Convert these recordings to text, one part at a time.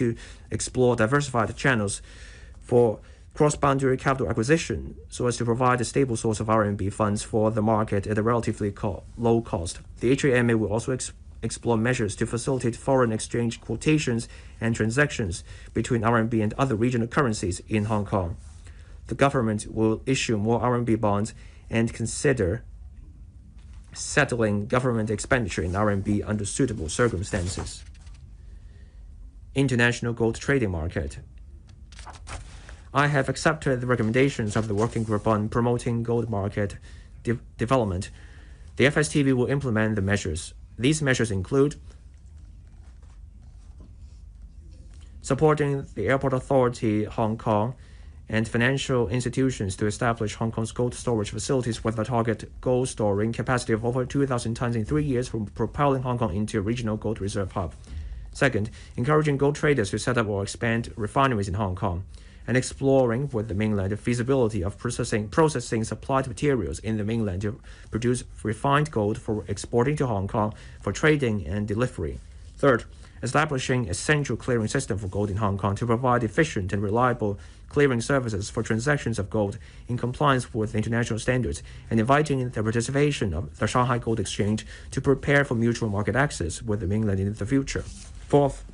to explore diversified channels for cross-boundary capital acquisition so as to provide a stable source of RMB funds for the market at a relatively low cost. The HKMA will also explore measures to facilitate foreign exchange quotations and transactions between RMB and other regional currencies in Hong Kong. The government will issue more RMB bonds and consider settling government expenditure in RMB under suitable circumstances. International gold trading market. I have accepted the recommendations of the working group on promoting gold market development. The FSTV will implement the measures. These measures include supporting the Airport Authority Hong Kong and financial institutions to establish Hong Kong's gold storage facilities with a target gold storing capacity of over 2,000 tons in 3 years, for propelling Hong Kong into a regional gold reserve hub. Second, encouraging gold traders to set up or expand refineries in Hong Kong, and exploring with the mainland the feasibility of processing supplied materials in the mainland to produce refined gold for exporting to Hong Kong for trading and delivery. Third, establishing a central clearing system for gold in Hong Kong to provide efficient and reliable clearing services for transactions of gold in compliance with international standards, and inviting the participation of the Shanghai Gold Exchange to prepare for mutual market access with the mainland in the future. Fourth,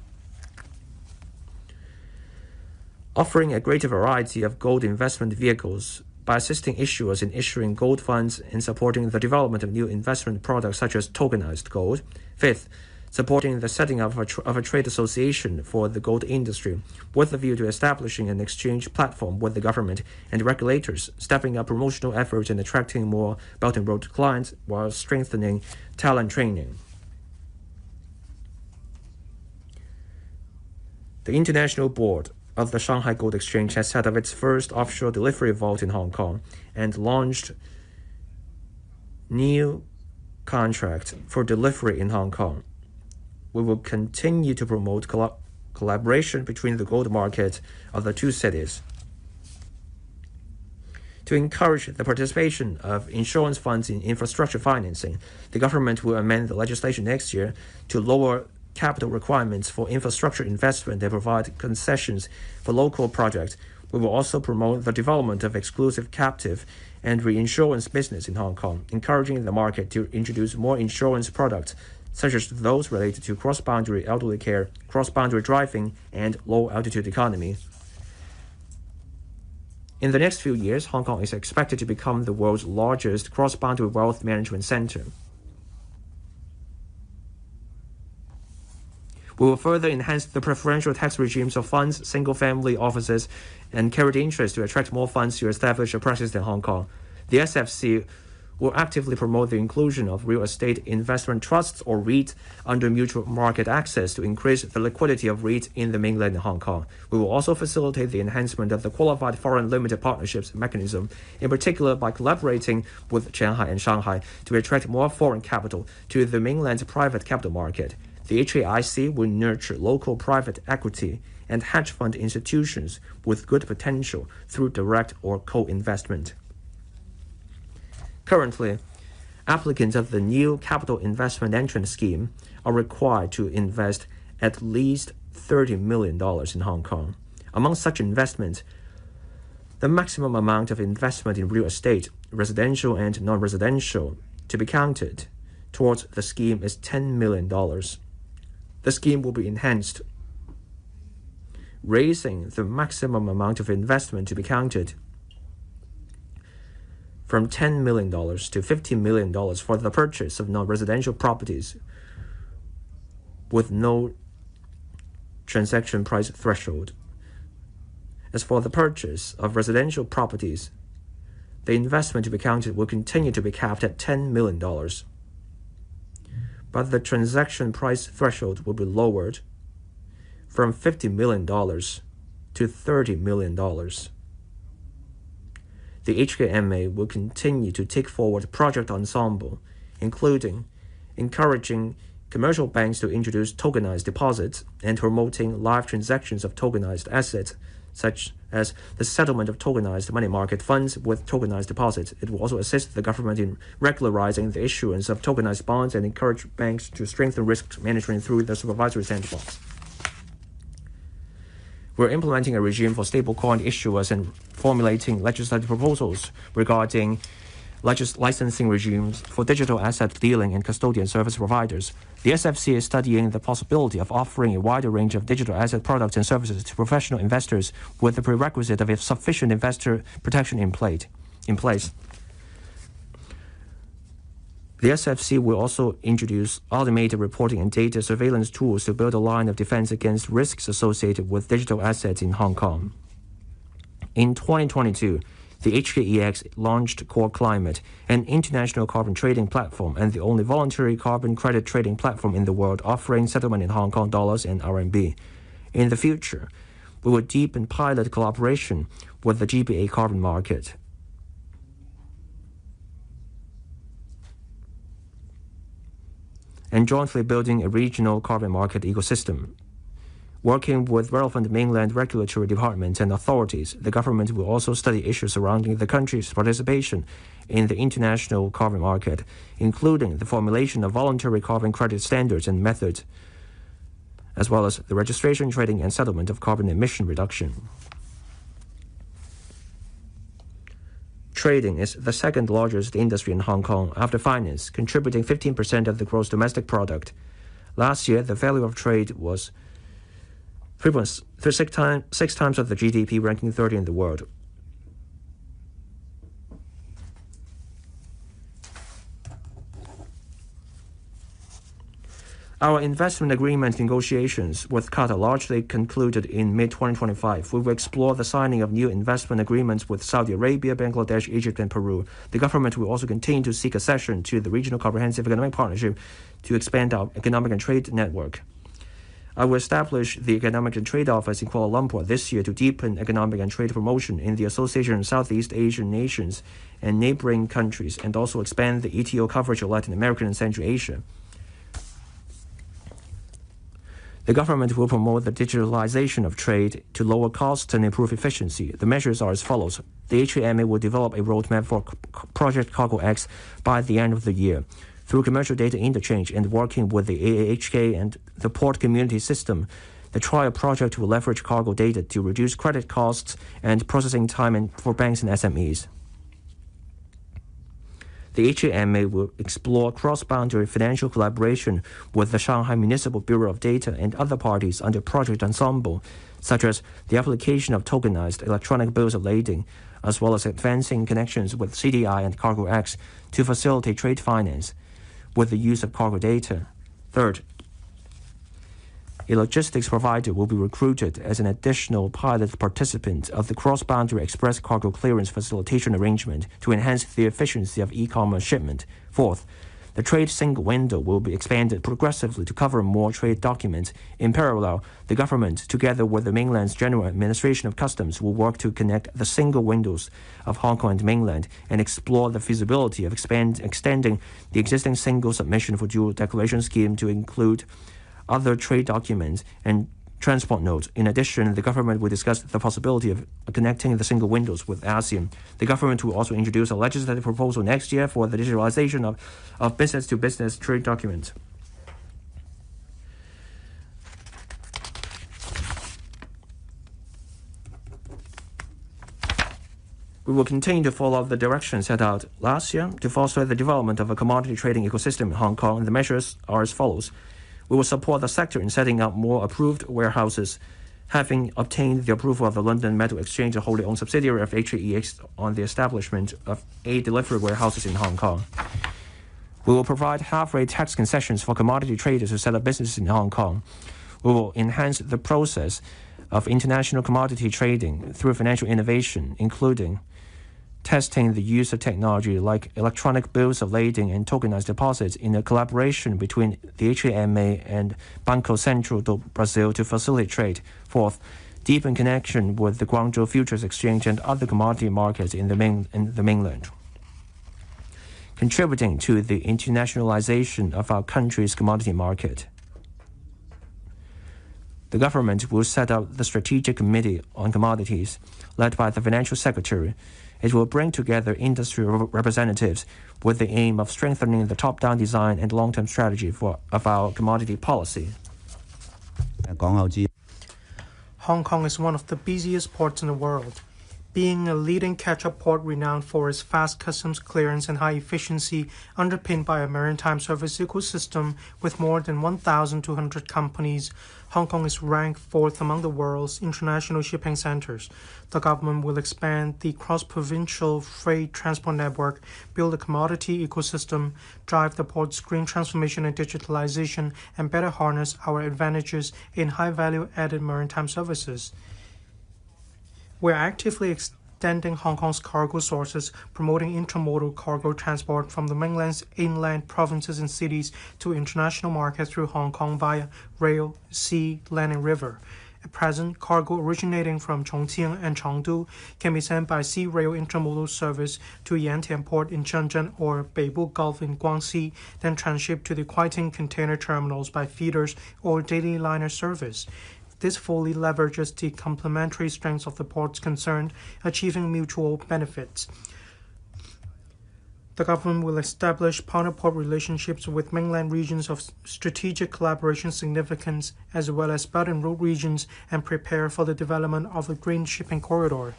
offering a greater variety of gold investment vehicles by assisting issuers in issuing gold funds and supporting the development of new investment products such as tokenized gold. Fifth, supporting the setting up of a trade association for the gold industry with a view to establishing an exchange platform with the government and regulators, stepping up promotional efforts and attracting more Belt and Road clients while strengthening talent training. The International Board of the Shanghai Gold Exchange has set up its first offshore delivery vault in Hong Kong and launched new contract for delivery in Hong Kong. We will continue to promote collaboration between the gold market of the two cities. To encourage the participation of insurance funds in infrastructure financing, the government will amend the legislation next year to lower capital requirements for infrastructure investment and provide concessions for local projects. We will also promote the development of exclusive captive and reinsurance business in Hong Kong, encouraging the market to introduce more insurance products, such as those related to cross-boundary elderly care, cross-boundary driving, and low-altitude economy. In the next few years, Hong Kong is expected to become the world's largest cross-boundary wealth management center. We will further enhance the preferential tax regimes of funds, single-family offices, and carried interest to attract more funds to establish a presence in Hong Kong. The SFC will actively promote the inclusion of real estate investment trusts or REIT under mutual market access to increase the liquidity of REIT in the mainland Hong Kong. We will also facilitate the enhancement of the qualified foreign limited partnerships mechanism, in particular by collaborating with Shanghai and Shanghai to attract more foreign capital to the mainland's private capital market. The HAIC will nurture local private equity and hedge fund institutions with good potential through direct or co-investment. Currently, applicants of the new Capital Investment Entrance Scheme are required to invest at least $30 million in Hong Kong. Among such investments, the maximum amount of investment in real estate, residential and non-residential, to be counted towards the scheme is $10 million. The scheme will be enhanced, raising the maximum amount of investment to be counted from $10 million to $15 million for the purchase of non-residential properties with no transaction price threshold. As for the purchase of residential properties, the investment to be counted will continue to be capped at $10 million. But the transaction price threshold will be lowered from $50 million to $30 million. The HKMA will continue to take forward project ensemble, including encouraging commercial banks to introduce tokenized deposits and promoting live transactions of tokenized assets, such as the settlement of tokenized money market funds with tokenized deposits. It will also assist the government in regularizing the issuance of tokenized bonds and encourage banks to strengthen risk management through the supervisory sandbox. We're implementing a regime for stablecoin issuers and formulating legislative proposals regarding licensing regimes for digital asset dealing and custodian service providers. The SFC is studying the possibility of offering a wider range of digital asset products and services to professional investors with the prerequisite of sufficient investor protection in place. The SFC will also introduce automated reporting and data surveillance tools to build a line of defense against risks associated with digital assets in Hong Kong. In 2022, the HKEX launched Core Climate, an international carbon trading platform and the only voluntary carbon credit trading platform in the world offering settlement in Hong Kong dollars and RMB. In the future, we will deepen pilot collaboration with the GBA carbon market. And jointly building a regional carbon market ecosystem. Working with relevant mainland regulatory departments and authorities, the government will also study issues surrounding the country's participation in the international carbon market, including the formulation of voluntary carbon credit standards and methods, as well as the registration, trading, and settlement of carbon emission reduction. Trading is the second largest industry in Hong Kong after finance, contributing 15% of the gross domestic product. Last year, the value of trade was 6 times of the GDP, ranking 30 in the world. Our investment agreement negotiations with Qatar largely concluded in mid-2025. We will explore the signing of new investment agreements with Saudi Arabia, Bangladesh, Egypt, and Peru. The government will also continue to seek accession to the Regional Comprehensive Economic Partnership to expand our economic and trade network. I will establish the Economic and Trade Office in Kuala Lumpur this year to deepen economic and trade promotion in the Association of Southeast Asian Nations and neighboring countries, and also expand the ETO coverage of Latin America and Central Asia. The government will promote the digitalization of trade to lower costs and improve efficiency. The measures are as follows. The HKMA will develop a roadmap for Project Cargo X by the end of the year. Through commercial data interchange and working with the AAHK and the port community system, the trial project will leverage cargo data to reduce credit costs and processing time for banks and SMEs. The HKMA will explore cross-boundary financial collaboration with the Shanghai Municipal Bureau of Data and other parties under Project Ensemble, such as the application of tokenized electronic bills of lading, as well as advancing connections with CDI and Cargo X to facilitate trade finance with the use of cargo data. Third, a logistics provider will be recruited as an additional pilot participant of the cross-boundary express cargo clearance facilitation arrangement to enhance the efficiency of e-commerce shipment. Fourth, the trade single window will be expanded progressively to cover more trade documents. In parallel, the government, together with the mainland's General Administration of Customs, will work to connect the single windows of Hong Kong and mainland and explore the feasibility of extending the existing single submission for dual declaration scheme to include other trade documents and transport notes. In addition, the government will discuss the possibility of connecting the single windows with ASEAN. The government will also introduce a legislative proposal next year for the digitalization of business-to-business trade documents. We will continue to follow the directions set out last year to foster the development of a commodity trading ecosystem in Hong Kong. The measures are as follows. We will support the sector in setting up more approved warehouses, having obtained the approval of the London Metal Exchange, a wholly owned subsidiary of HKEX, on the establishment of 8 delivery warehouses in Hong Kong. We will provide half-rate tax concessions for commodity traders who set up businesses in Hong Kong. We will enhance the process of international commodity trading through financial innovation, including testing the use of technology like electronic bills of lading and tokenized deposits in a collaboration between the HKMA and Banco Central do Brazil to facilitate trade. Fourth, deepen connection with the Guangzhou Futures Exchange and other commodity markets in the mainland, contributing to the internationalization of our country's commodity market. The government will set up the Strategic Committee on Commodities, led by the Financial Secretary. It will bring together industry representatives with the aim of strengthening the top-down design and long-term strategy of our commodity policy. Hong Kong is one of the busiest ports in the world. Being a leading catch-up port renowned for its fast customs clearance and high efficiency, underpinned by a maritime service ecosystem with more than 1,200 companies, Hong Kong is ranked fourth among the world's international shipping centers. The government will expand the cross-provincial freight transport network, build a commodity ecosystem, drive the port's green transformation and digitalization, and better harness our advantages in high-value added maritime services. We are actively extending Hong Kong's cargo sources, promoting intermodal cargo transport from the mainland's inland provinces and cities to international markets through Hong Kong via rail, sea, land, and river. At present, cargo originating from Chongqing and Chengdu can be sent by sea rail intermodal service to Yantian Port in Shenzhen or Beibu Gulf in Guangxi, then transshipped to the Kuaiting container terminals by feeders or daily liner service. This fully leverages the complementary strengths of the ports concerned, achieving mutual benefits. The government will establish partner-port relationships with mainland regions of strategic collaboration significance, as well as Belt and Road regions, and prepare for the development of a green shipping corridor.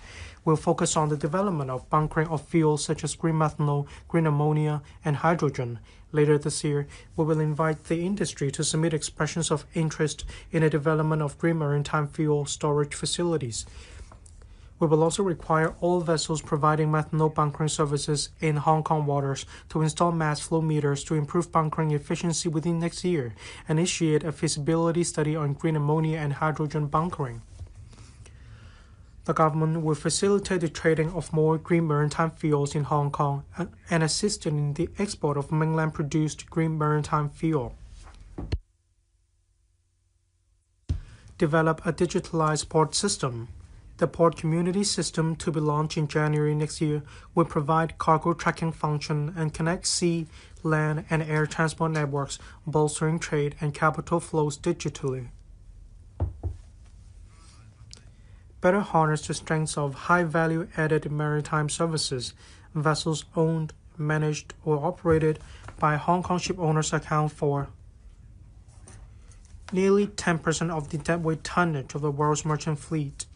We'll focus on the development of bunkering of fuels such as green methanol, green ammonia, and hydrogen. Later this year, we will invite the industry to submit expressions of interest in the development of green maritime fuel storage facilities. We will also require all vessels providing methanol bunkering services in Hong Kong waters to install mass flow meters to improve bunkering efficiency within next year, and initiate a feasibility study on green ammonia and hydrogen bunkering. The government will facilitate the trading of more green maritime fuels in Hong Kong and assist in the export of mainland-produced green maritime fuel. Develop a digitalized port system. The port community system, to be launched in January next year, will provide cargo tracking function and connect sea, land, and air transport networks, bolstering trade and capital flows digitally. Better harness the strengths of high-value added maritime services. Vessels owned, managed, or operated by Hong Kong ship owners account for nearly 10% of the deadweight tonnage of the world's merchant fleet.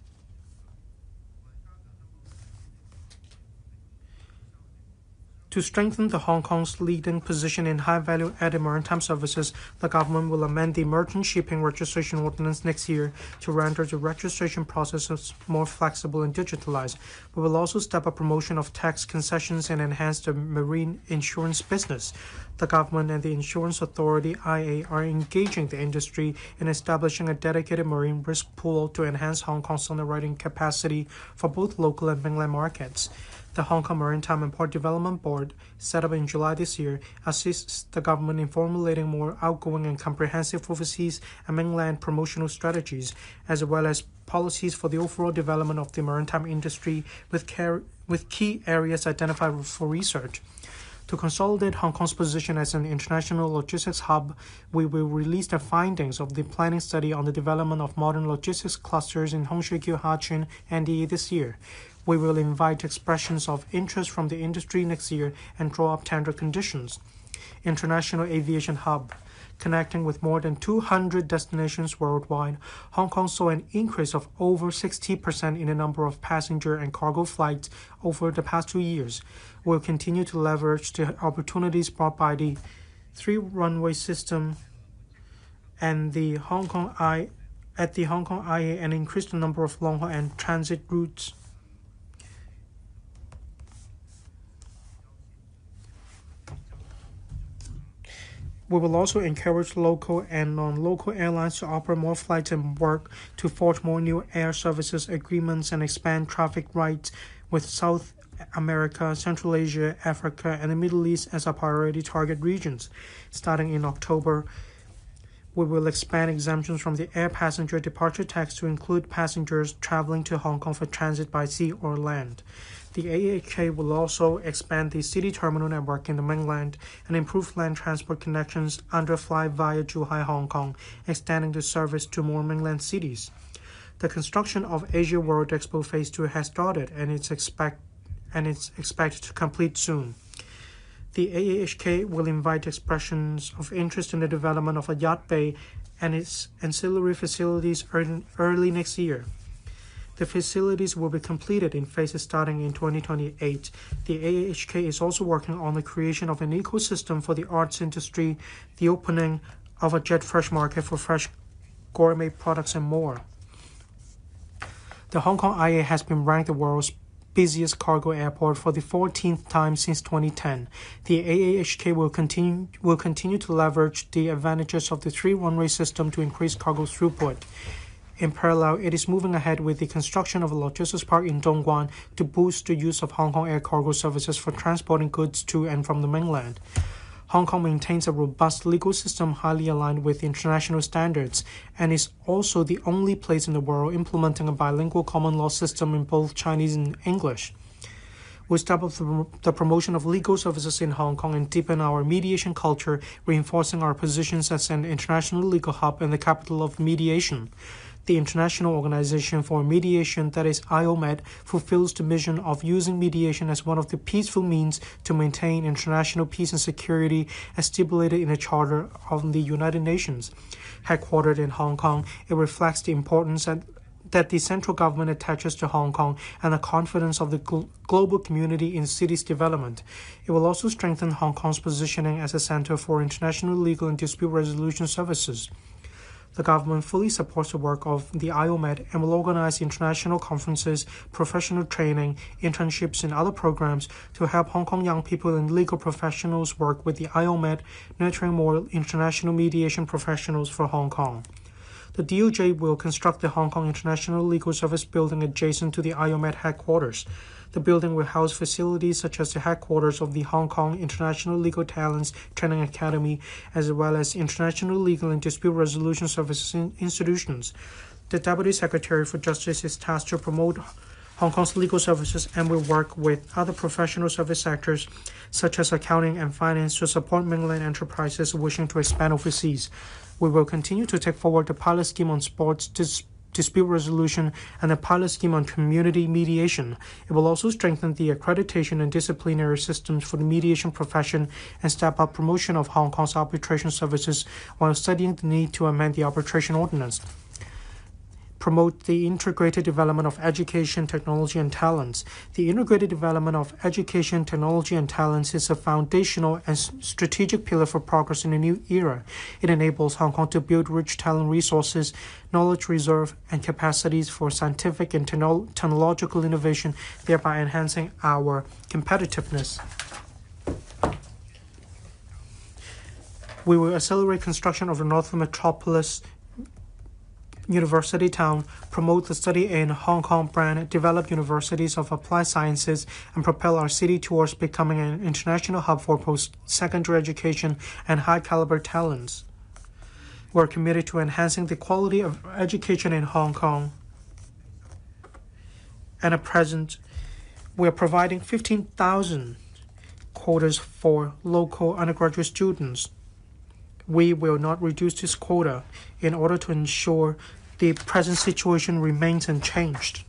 To strengthen the Hong Kong's leading position in high-value added maritime services, the government will amend the Merchant Shipping Registration Ordinance next year to render the registration processes more flexible and digitalized. We will also step up promotion of tax concessions and enhance the marine insurance business. The government and the Insurance Authority (IA) are engaging the industry in establishing a dedicated marine risk pool to enhance Hong Kong's underwriting capacity for both local and mainland markets. The Hong Kong Maritime and Port Development Board, set up in July this year, assists the government in formulating more outgoing and comprehensive overseas and mainland promotional strategies, as well as policies for the overall development of the maritime industry with key areas identified for research. To consolidate Hong Kong's position as an international logistics hub, we will release the findings of the planning study on the development of modern logistics clusters in Hung Shui Kiu Hachun NDA this year. We will invite expressions of interest from the industry next year and draw up tender conditions. International Aviation Hub. Connecting with more than 200 destinations worldwide, Hong Kong saw an increase of over 60% in the number of passenger and cargo flights over the past 2 years. We'll continue to leverage the opportunities brought by the 3-runway system and the Hong Kong IA and increase the number of long-haul and transit routes. We will also encourage local and non-local airlines to operate more flights and work to forge more new air services agreements and expand traffic rights with South America, Central Asia, Africa, and the Middle East as our priority target regions. Starting in October, we will expand exemptions from the air passenger departure tax to include passengers traveling to Hong Kong for transit by sea or land. The AHK will also expand the city terminal network in the mainland and improve land transport connections under Fly via Zhuhai, Hong Kong, extending the service to more mainland cities. The construction of Asia World Expo Phase 2 has started and it's expected to complete soon. The AAHK will invite expressions of interest in the development of a yacht bay and its ancillary facilities early next year. The facilities will be completed in phases starting in 2028. The AAHK is also working on the creation of an ecosystem for the arts industry, the opening of a jet fresh market for fresh gourmet products, and more. The Hong Kong IA has been ranked the world's busiest cargo airport for the 14th time since 2010. The AAHK will continue to leverage the advantages of the three-runway system to increase cargo throughput. In parallel, it is moving ahead with the construction of a logistics park in Dongguan to boost the use of Hong Kong air cargo services for transporting goods to and from the mainland. Hong Kong maintains a robust legal system highly aligned with international standards and is also the only place in the world implementing a bilingual common law system in both Chinese and English. We step up the promotion of legal services in Hong Kong and deepen our mediation culture, reinforcing our positions as an international legal hub and the capital of mediation. The International Organization for Mediation, that is IOMED, fulfills the mission of using mediation as one of the peaceful means to maintain international peace and security as stipulated in the Charter of the United Nations. Headquartered in Hong Kong, it reflects the importance that the central government attaches to Hong Kong and the confidence of the global community in city's development. It will also strengthen Hong Kong's positioning as a center for international legal and dispute resolution services. The government fully supports the work of the IOMED and will organize international conferences, professional training, internships, and other programs to help Hong Kong young people and legal professionals work with the IOMED, nurturing more international mediation professionals for Hong Kong. The DOJ will construct the Hong Kong International Legal Service building adjacent to the IOMED headquarters. The building will house facilities such as the headquarters of the Hong Kong International Legal Talents Training Academy, as well as international legal and dispute resolution services institutions. The Deputy Secretary for Justice is tasked to promote Hong Kong's legal services and will work with other professional service sectors, such as accounting and finance, to support mainland enterprises wishing to expand overseas. We will continue to take forward the pilot scheme on sports dispute resolution and the pilot scheme on community mediation. It will also strengthen the accreditation and disciplinary systems for the mediation profession and step up promotion of Hong Kong's arbitration services while studying the need to amend the arbitration ordinance. Promote the integrated development of education, technology, and talents. The integrated development of education, technology, and talents is a foundational and strategic pillar for progress in a new era. It enables Hong Kong to build rich talent resources, knowledge reserve, and capacities for scientific and technological innovation, thereby enhancing our competitiveness. We will accelerate construction of the Northern Metropolis University Town, promote the study in Hong Kong brand, develop universities of applied sciences, and propel our city towards becoming an international hub for post-secondary education and high-caliber talents. We're committed to enhancing the quality of education in Hong Kong. And at present, we're providing 15,000 quotas for local undergraduate students. We will not reduce this quota in order to ensure the present situation remains unchanged.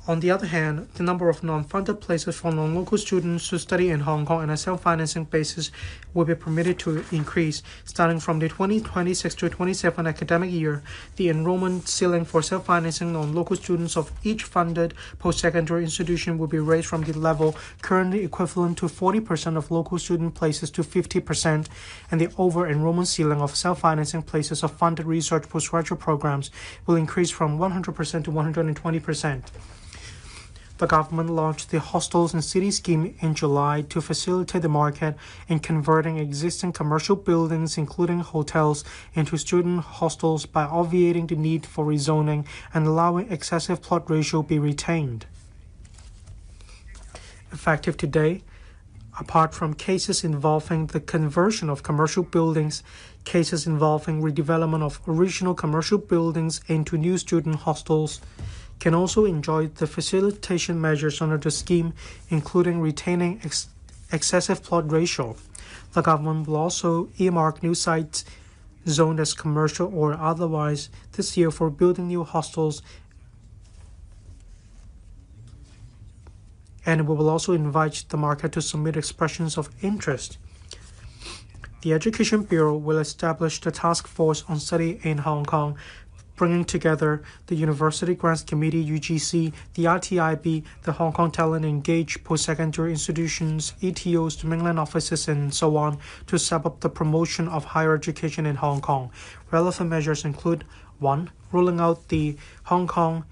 On the other hand, the number of non-funded places for non-local students to study in Hong Kong on a self-financing basis will be permitted to increase. Starting from the 2026 to 27 academic year, the enrollment ceiling for self-financing non-local students of each funded post-secondary institution will be raised from the level currently equivalent to 40% of local student places to 50%, and the over-enrollment ceiling of self-financing places of funded research postgraduate programs will increase from 100% to 120%. The government launched the Hostels and City scheme in July to facilitate the market in converting existing commercial buildings, including hotels, into student hostels by obviating the need for rezoning and allowing excessive plot ratio be retained. Effective today, apart from cases involving the conversion of commercial buildings, cases involving redevelopment of original commercial buildings into new student hostels can also enjoy the facilitation measures under the scheme, including retaining excessive plot ratio. The government will also earmark new sites zoned as commercial or otherwise this year for building new hostels and we will also invite the market to submit expressions of interest. The Education Bureau will establish the task force on study in Hong Kong, bringing together the University Grants Committee (UGC), the RTIB, the Hong Kong Talent Engage post-secondary institutions, ETOs, the mainland offices, and so on, to step up the promotion of higher education in Hong Kong. Relevant measures include 1. Rolling out the Hong Kong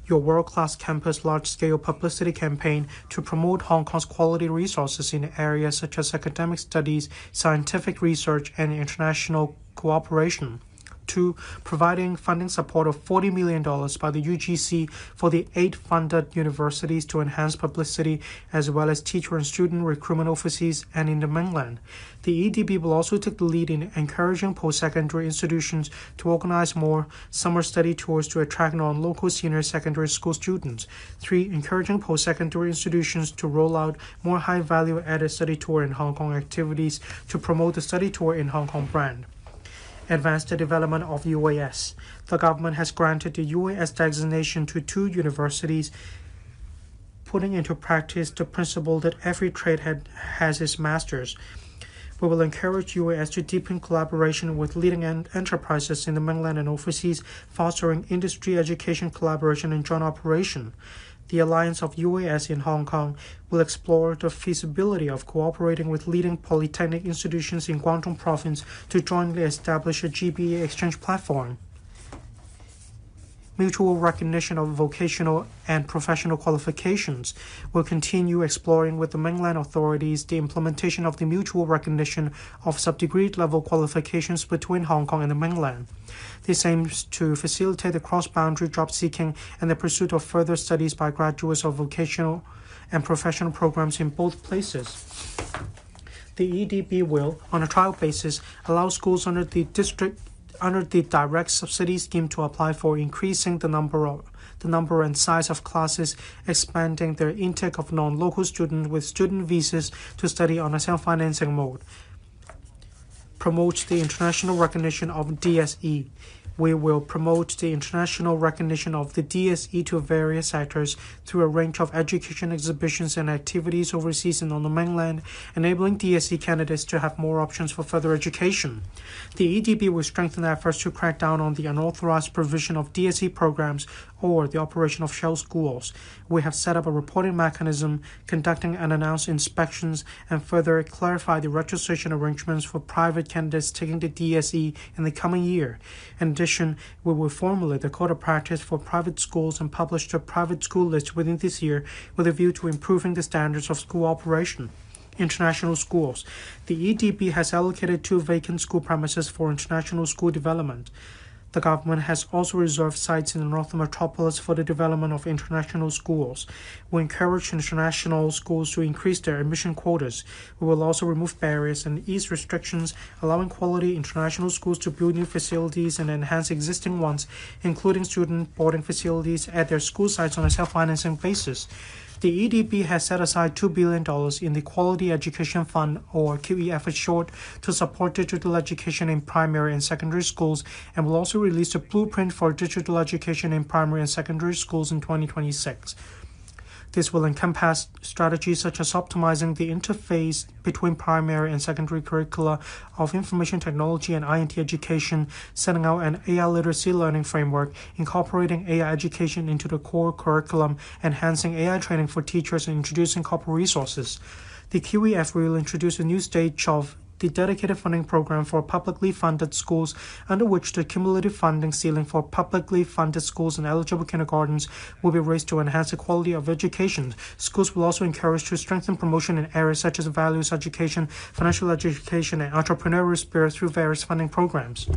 Your World-Class Campus large-scale publicity campaign to promote Hong Kong's quality resources in areas such as academic studies, scientific research, and international cooperation. 2. Providing funding support of $40 million by the UGC for the 8 funded universities to enhance publicity as well as teacher and student recruitment overseas and in the mainland. The EDB will also take the lead in encouraging post-secondary institutions to organize more summer study tours to attract non-local senior secondary school students. 3. Encouraging post-secondary institutions to roll out more high-value added study tour in Hong Kong activities to promote the study tour in Hong Kong brand. Advance the development of UAS. The government has granted the UAS designation to 2 universities, putting into practice the principle that every trade has its masters. We will encourage UAS to deepen collaboration with leading enterprises in the mainland and overseas, fostering industry education collaboration and joint operation. The Alliance of UAS in Hong Kong will explore the feasibility of cooperating with leading polytechnic institutions in Guangdong Province to jointly establish a GBA exchange platform. Mutual recognition of vocational and professional qualifications will continue exploring with the mainland authorities the implementation of the mutual recognition of sub-degree level qualifications between Hong Kong and the mainland. This aims to facilitate the cross-boundary job seeking and the pursuit of further studies by graduates of vocational and professional programs in both places. The EDB will, on a trial basis, allow schools under the direct subsidy scheme to apply for increasing the number and size of classes, expanding their intake of non-local students with student visas to study on a self-financing mode. Promote the international recognition of DSE. We will promote the international recognition of the DSE to various sectors through a range of education exhibitions and activities overseas and on the mainland, enabling DSE candidates to have more options for further education. The EDB will strengthen efforts to crack down on the unauthorized provision of DSE programs or the operation of shell schools. We have set up a reporting mechanism, conducting unannounced inspections, and further clarify the registration arrangements for private candidates taking the DSE in the coming year. In addition, we will formulate the code of practice for private schools and publish the private school list within this year with a view to improving the standards of school operation. International schools. The EDB has allocated 2 vacant school premises for international school development. The government has also reserved sites in the Northern Metropolis for the development of international schools. We encourage international schools to increase their admission quotas. We will also remove barriers and ease restrictions, allowing quality international schools to build new facilities and enhance existing ones, including student boarding facilities at their school sites on a self-financing basis. The EDB has set aside $2 billion in the Quality Education Fund, or QEF for short, to support digital education in primary and secondary schools, and will also release a blueprint for digital education in primary and secondary schools in 2026. This will encompass strategies such as optimizing the interface between primary and secondary curricula of information technology and INT education, setting out an AI literacy learning framework, incorporating AI education into the core curriculum, enhancing AI training for teachers, and introducing corporate resources. The QEF will introduce a new stage of the dedicated funding program for publicly funded schools, under which the cumulative funding ceiling for publicly funded schools and eligible kindergartens will be raised to enhance the quality of education. Schools will also encourage to strengthen promotion in areas such as values education, financial education, and entrepreneurial spirit through various funding programs.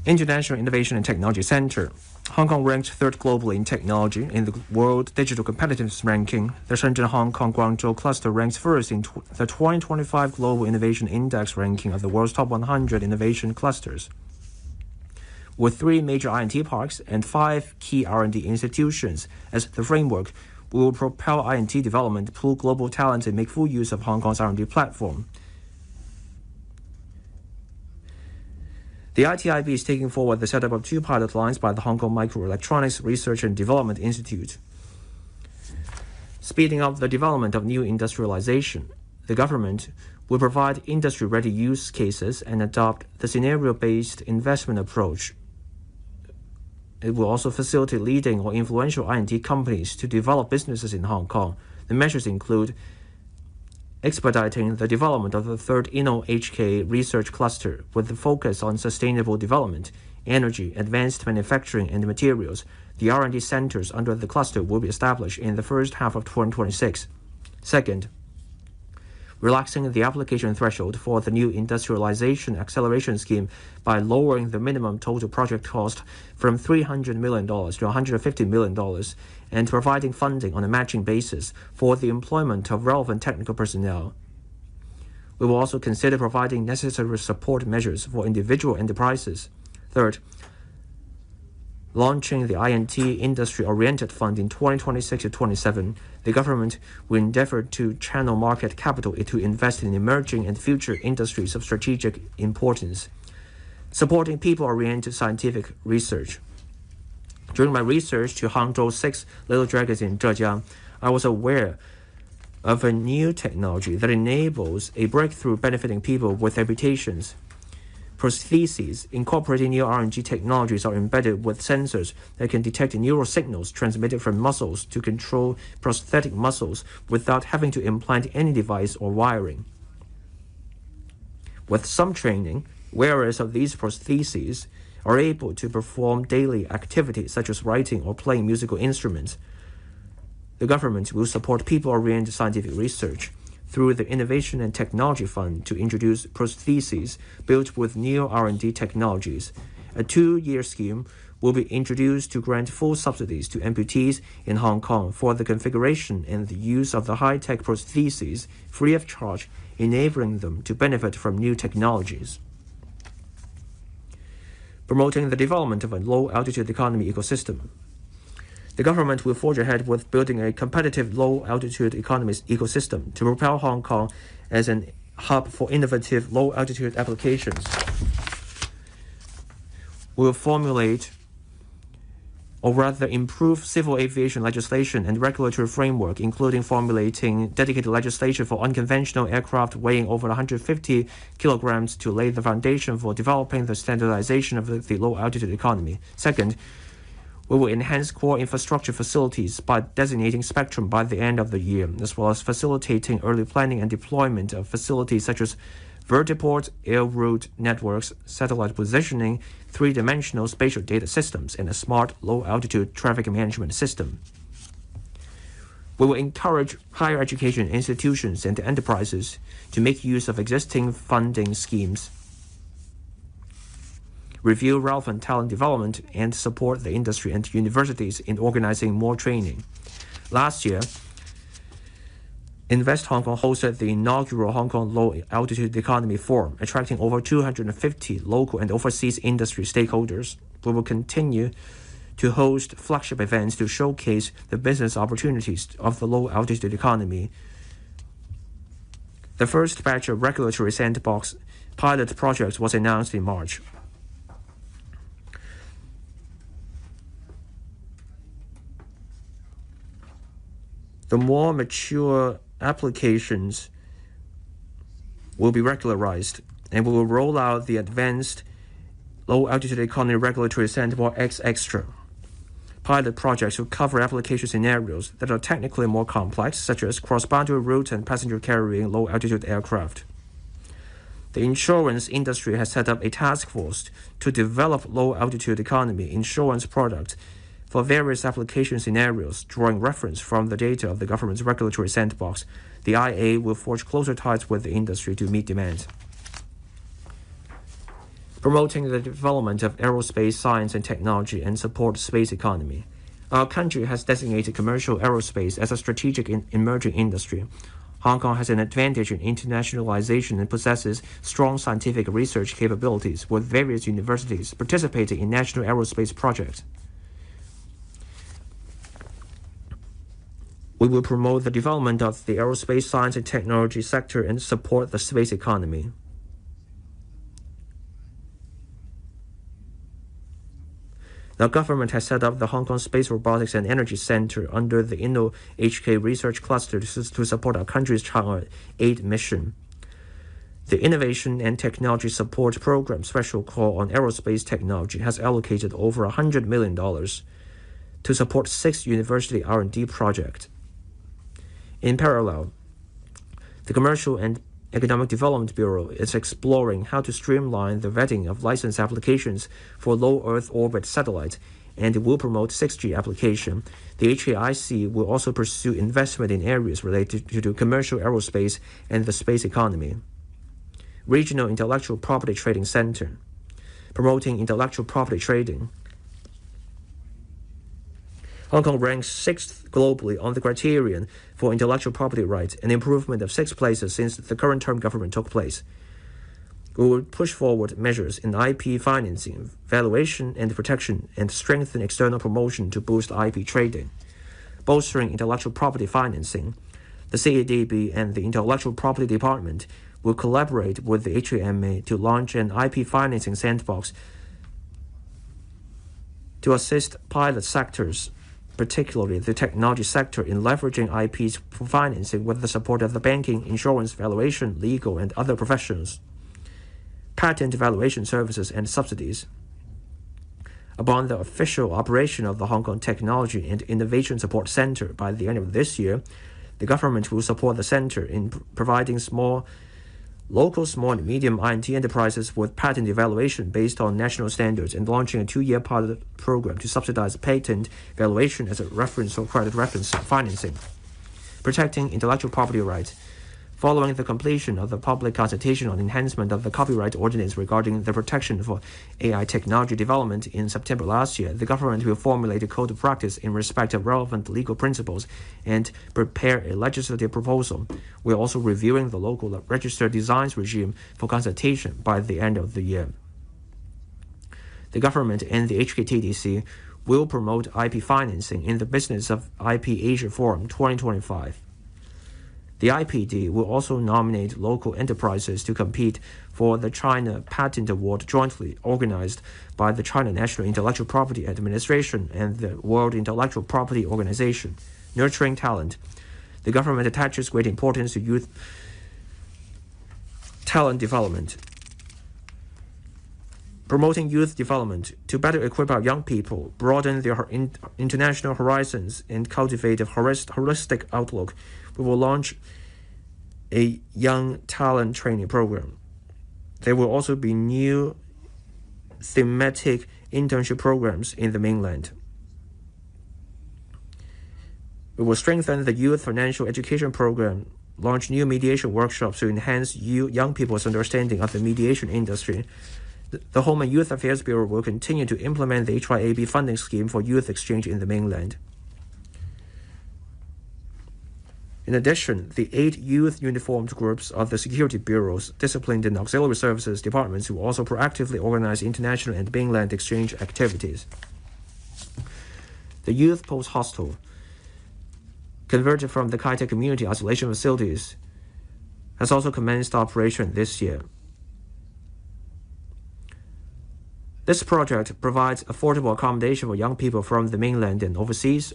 International Innovation and Technology Center. Hong Kong ranked 3rd globally in technology in the World Digital Competitiveness Ranking. The Shenzhen-Hong Kong-Guangzhou cluster ranks 1st in the 2025 Global Innovation Index ranking of the world's top 100 innovation clusters. With 3 major INT parks and 5 key R&D institutions as the framework, we will propel INT development, pool global talent, and make full use of Hong Kong's R&D platform. The ITIB is taking forward the setup of 2 pilot lines by the Hong Kong Microelectronics Research and Development Institute. Speeding up the development of new industrialization, the government will provide industry-ready use cases and adopt the scenario-based investment approach. It will also facilitate leading or influential R&D companies to develop businesses in Hong Kong. The measures include expediting the development of the third InnoHK research cluster with the focus on sustainable development, energy, advanced manufacturing, and materials. The R&D centers under the cluster will be established in the first half of 2026. Second, relaxing the application threshold for the new industrialization acceleration scheme by lowering the minimum total project cost from $300 million to $150 million and providing funding on a matching basis for the employment of relevant technical personnel. We will also consider providing necessary support measures for individual enterprises. Third, launching the INT Industry-Oriented Fund in 2026 to 27, the government will endeavor to channel market capital to invest in emerging and future industries of strategic importance, supporting people-oriented scientific research. During my research to Hangzhou's 6 little dragons in Zhejiang, I was aware of a new technology that enables a breakthrough benefiting people with amputations. Prostheses incorporating new RNG technologies are embedded with sensors that can detect neural signals transmitted from muscles to control prosthetic muscles without having to implant any device or wiring. With some training, wearers of these prostheses are able to perform daily activities such as writing or playing musical instruments. The government will support people-oriented scientific research through the Innovation and Technology Fund to introduce prostheses built with new R&D technologies. A 2-year scheme will be introduced to grant full subsidies to amputees in Hong Kong for the configuration and the use of the high-tech prostheses free of charge, enabling them to benefit from new technologies. Promoting the development of a low-altitude economy ecosystem. The government will forge ahead with building a competitive low-altitude economy ecosystem to propel Hong Kong as an hub for innovative low-altitude applications. We will formulate, or rather improve, civil aviation legislation and regulatory framework, including formulating dedicated legislation for unconventional aircraft weighing over 150 kilograms to lay the foundation for developing the standardization of the low-altitude economy. Second, we will enhance core infrastructure facilities by designating spectrum by the end of the year, as well as facilitating early planning and deployment of facilities such as vertiport, air route networks, satellite positioning, three-dimensional spatial data systems, and a smart low-altitude traffic management system. We will encourage higher education institutions and enterprises to make use of existing funding schemes, review relevant talent development, and support the industry and universities in organizing more training. Last year, Invest Hong Kong hosted the inaugural Hong Kong Low-Altitude Economy Forum, attracting over 250 local and overseas industry stakeholders. We will continue to host flagship events to showcase the business opportunities of the low-altitude economy. The first batch of regulatory sandbox pilot projects was announced in March. The more mature applications will be regularized, and we will roll out the advanced low-altitude economy regulatory sandbox X Extra. Pilot projects will cover application scenarios that are technically more complex, such as cross-boundary routes and passenger-carrying low-altitude aircraft. The insurance industry has set up a task force to develop low-altitude economy insurance products for various application scenarios, drawing reference from the data of the government's regulatory sandbox. The IA will forge closer ties with the industry to meet demands. Promoting the development of aerospace science and technology and support space economy. Our country has designated commercial aerospace as a strategic emerging industry. Hong Kong has an advantage in internationalization and possesses strong scientific research capabilities, with various universities participating in national aerospace projects. We will promote the development of the aerospace science and technology sector and support the space economy. The government has set up the Hong Kong Space Robotics and Energy Center under the InnoHK Research Cluster to support our country's Chang'e 8 mission. The Innovation and Technology Support Program Special Call on Aerospace Technology has allocated over $100 million to support 6 university R&D projects. In parallel, the Commercial and Economic Development Bureau is exploring how to streamline the vetting of license applications for low Earth orbit satellites and will promote 6G application. The HAIC will also pursue investment in areas related to commercial aerospace and the space economy. Regional Intellectual Property Trading Center, promoting intellectual property trading. Hong Kong ranks 6th globally on the criterion for intellectual property rights, an improvement of 6 places since the current term government took place. We will push forward measures in IP financing, valuation and protection, and strengthen external promotion to boost IP trading. Bolstering intellectual property financing, the CADB and the Intellectual Property Department will collaborate with the HAMA to launch an IP financing sandbox to assist pilot sectors, particularly the technology sector, in leveraging IPs for financing with the support of the banking, insurance, valuation, legal, and other professionals. Patent valuation services and subsidies. Upon the official operation of the Hong Kong Technology and Innovation Support Center by the end of this year, the government will support the center in providing local small and medium I&T enterprises with patent evaluation based on national standards and launching a 2-year pilot program to subsidize patent valuation as a reference or credit reference financing. Protecting intellectual property rights. Following the completion of the public consultation on enhancement of the copyright ordinance regarding the protection for AI technology development in September last year, the government will formulate a code of practice in respect of relevant legal principles and prepare a legislative proposal. We are also reviewing the local registered designs regime for consultation by the end of the year. The government and the HKTDC will promote IP financing in the Business of IP Asia Forum 2025. The IPD will also nominate local enterprises to compete for the China Patent Award jointly organized by the China National Intellectual Property Administration and the World Intellectual Property Organization. Nurturing talent. The government attaches great importance to youth talent development. Promoting youth development to better equip our young people, broaden their international horizons, and cultivate a holistic outlook, we will launch a young talent training program. There will also be new thematic internship programs in the mainland. We will strengthen the youth financial education program, launch new mediation workshops to enhance young people's understanding of the mediation industry. The Home and Youth Affairs Bureau will continue to implement the HYAB funding scheme for youth exchange in the mainland. In addition, the 8 youth uniformed groups of the security bureaus, disciplined and auxiliary services departments will also proactively organize international and mainland exchange activities. The youth post hostel, converted from the Kai-Tak community isolation facilities, has also commenced operation this year. This project provides affordable accommodation for young people from the mainland and overseas.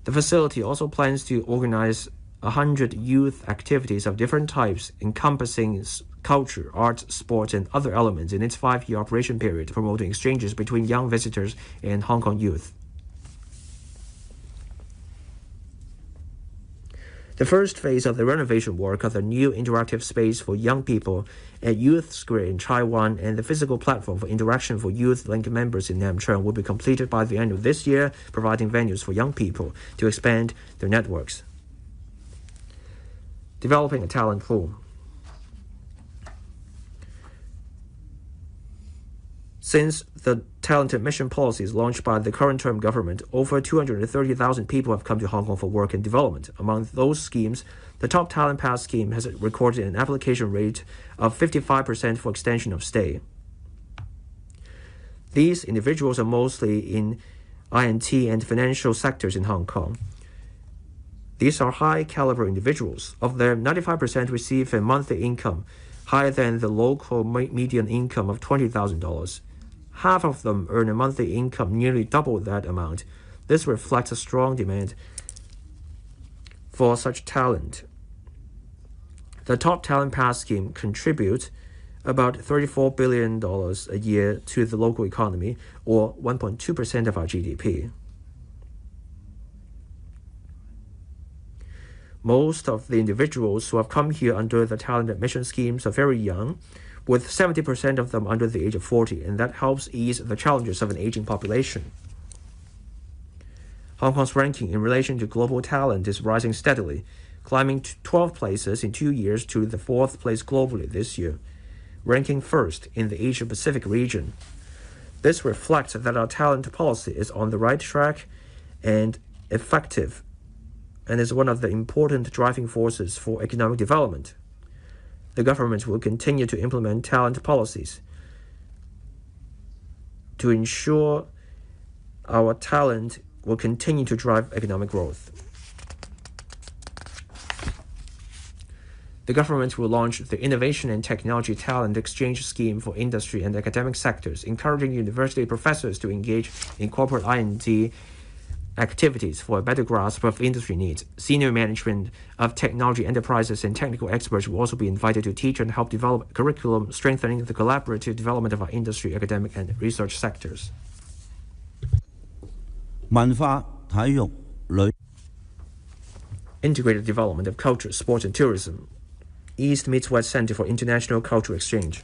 The facility also plans to organize 100 youth activities of different types, encompassing culture, arts, sports, and other elements in its 5-year operation period, promoting exchanges between young visitors and Hong Kong youth. The first phase of the renovation work of the new interactive space for young people at Youth Square in Chai Wan and the physical platform for interaction for Youth Link members in Nam Cheong will be completed by the end of this year, providing venues for young people to expand their networks. Developing a talent pool. Since the talent admission policies launched by the current term government, over 230,000 people have come to Hong Kong for work and development. Among those schemes, the Top Talent Pass scheme has recorded an application rate of 55% for extension of stay. These individuals are mostly in I&T and financial sectors in Hong Kong. These are high-caliber individuals. Of them, 95% receive a monthly income higher than the local median income of $20,000. Half of them earn a monthly income nearly double that amount. This reflects a strong demand for such talent. The Top Talent Pass scheme contributes about $34 billion a year to the local economy, or 1.2% of our GDP. Most of the individuals who have come here under the talent admission schemes are very young, with 70% of them under the age of 40, and that helps ease the challenges of an aging population. Hong Kong's ranking in relation to global talent is rising steadily, climbing 12 places in 2 years to the 4th place globally this year, ranking first in the Asia-Pacific region. This reflects that our talent policy is on the right track and effective, and is one of the important driving forces for economic development. The government will continue to implement talent policies to ensure our talent will continue to drive economic growth. The government will launch the Innovation and Technology Talent Exchange Scheme for industry and academic sectors, encouraging university professors to engage in corporate R&D activities for a better grasp of industry needs. Senior management of technology enterprises and technical experts will also be invited to teach and help develop curriculum, strengthening the collaborative development of our industry, academic, and research sectors. 文化、體育、旅 Integrated development of culture, sports, and tourism. East meets West Center for International Cultural Exchange.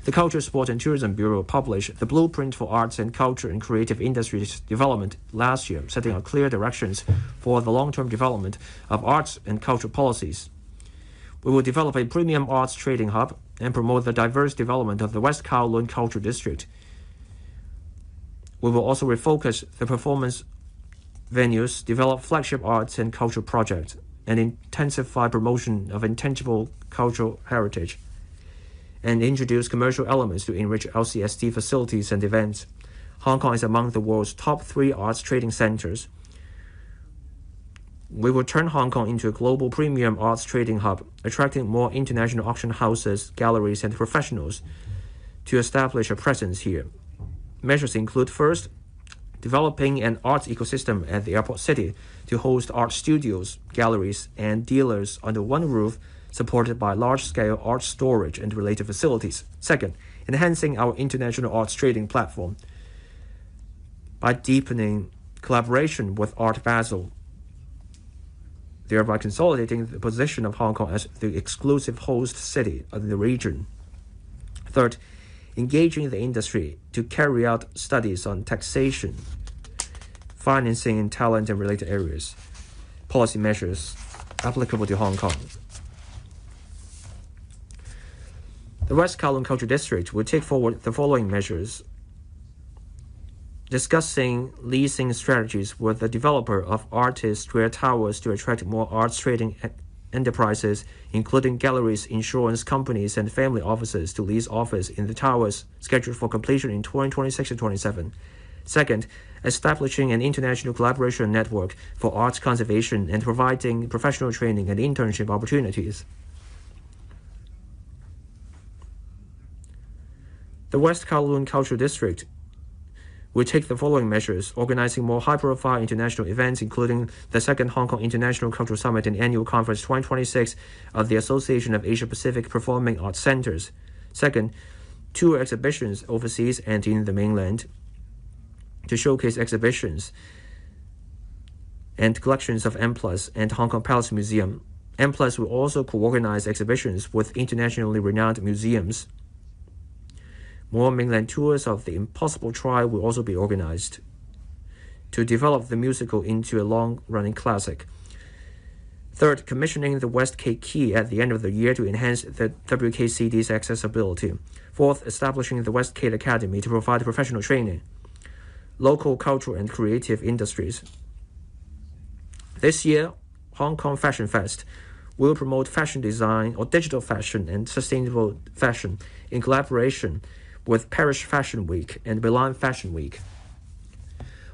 The Culture, Sport and Tourism Bureau published the Blueprint for Arts and Culture and Creative Industries Development last year, setting out clear directions for the long-term development of arts and culture policies. We will develop a premium arts trading hub and promote the diverse development of the West Kowloon Culture District. We will also refocus the performance venues, develop flagship arts and culture projects, and intensify promotion of intangible cultural heritage, and introduce commercial elements to enrich LCSD facilities and events. Hong Kong is among the world's top 3 arts trading centers. We will turn Hong Kong into a global premium arts trading hub, attracting more international auction houses, galleries, and professionals to establish a presence here. Measures include, first, developing an arts ecosystem at the airport city to host art studios, galleries, and dealers under one roof, supported by large-scale art storage and related facilities. Second, enhancing our international arts trading platform by deepening collaboration with Art Basel, thereby consolidating the position of Hong Kong as the exclusive host city of the region. Third, engaging the industry to carry out studies on taxation, financing, and talent and related areas. Policy measures applicable to Hong Kong. The West Kowloon Culture District will take forward the following measures: discussing leasing strategies with the developer of artist square towers to attract more arts trading enterprises, including galleries, insurance companies, and family offices to lease office in the towers scheduled for completion in 2026 and 27. Second, establishing an international collaboration network for arts conservation and providing professional training and internship opportunities. The West Kowloon Culture District will take the following measures: organizing more high-profile international events, including the Second Hong Kong International Cultural Summit and Annual Conference 2026 of the Association of Asia-Pacific Performing Arts Centers. Second, tour exhibitions overseas and in the mainland to showcase exhibitions and collections of M+ and Hong Kong Palace Museum. M+ will also co-organize exhibitions with internationally renowned museums. More mainland tours of The Impossible Trial will also be organized to develop the musical into a long-running classic. Third, commissioning the West K Key at the end of the year to enhance the WKCD's accessibility. Fourth, establishing the West K Academy to provide professional training, local cultural and creative industries. This year, Hong Kong Fashion Fest will promote fashion design or digital fashion and sustainable fashion in collaboration with Paris Fashion Week and Milan Fashion Week.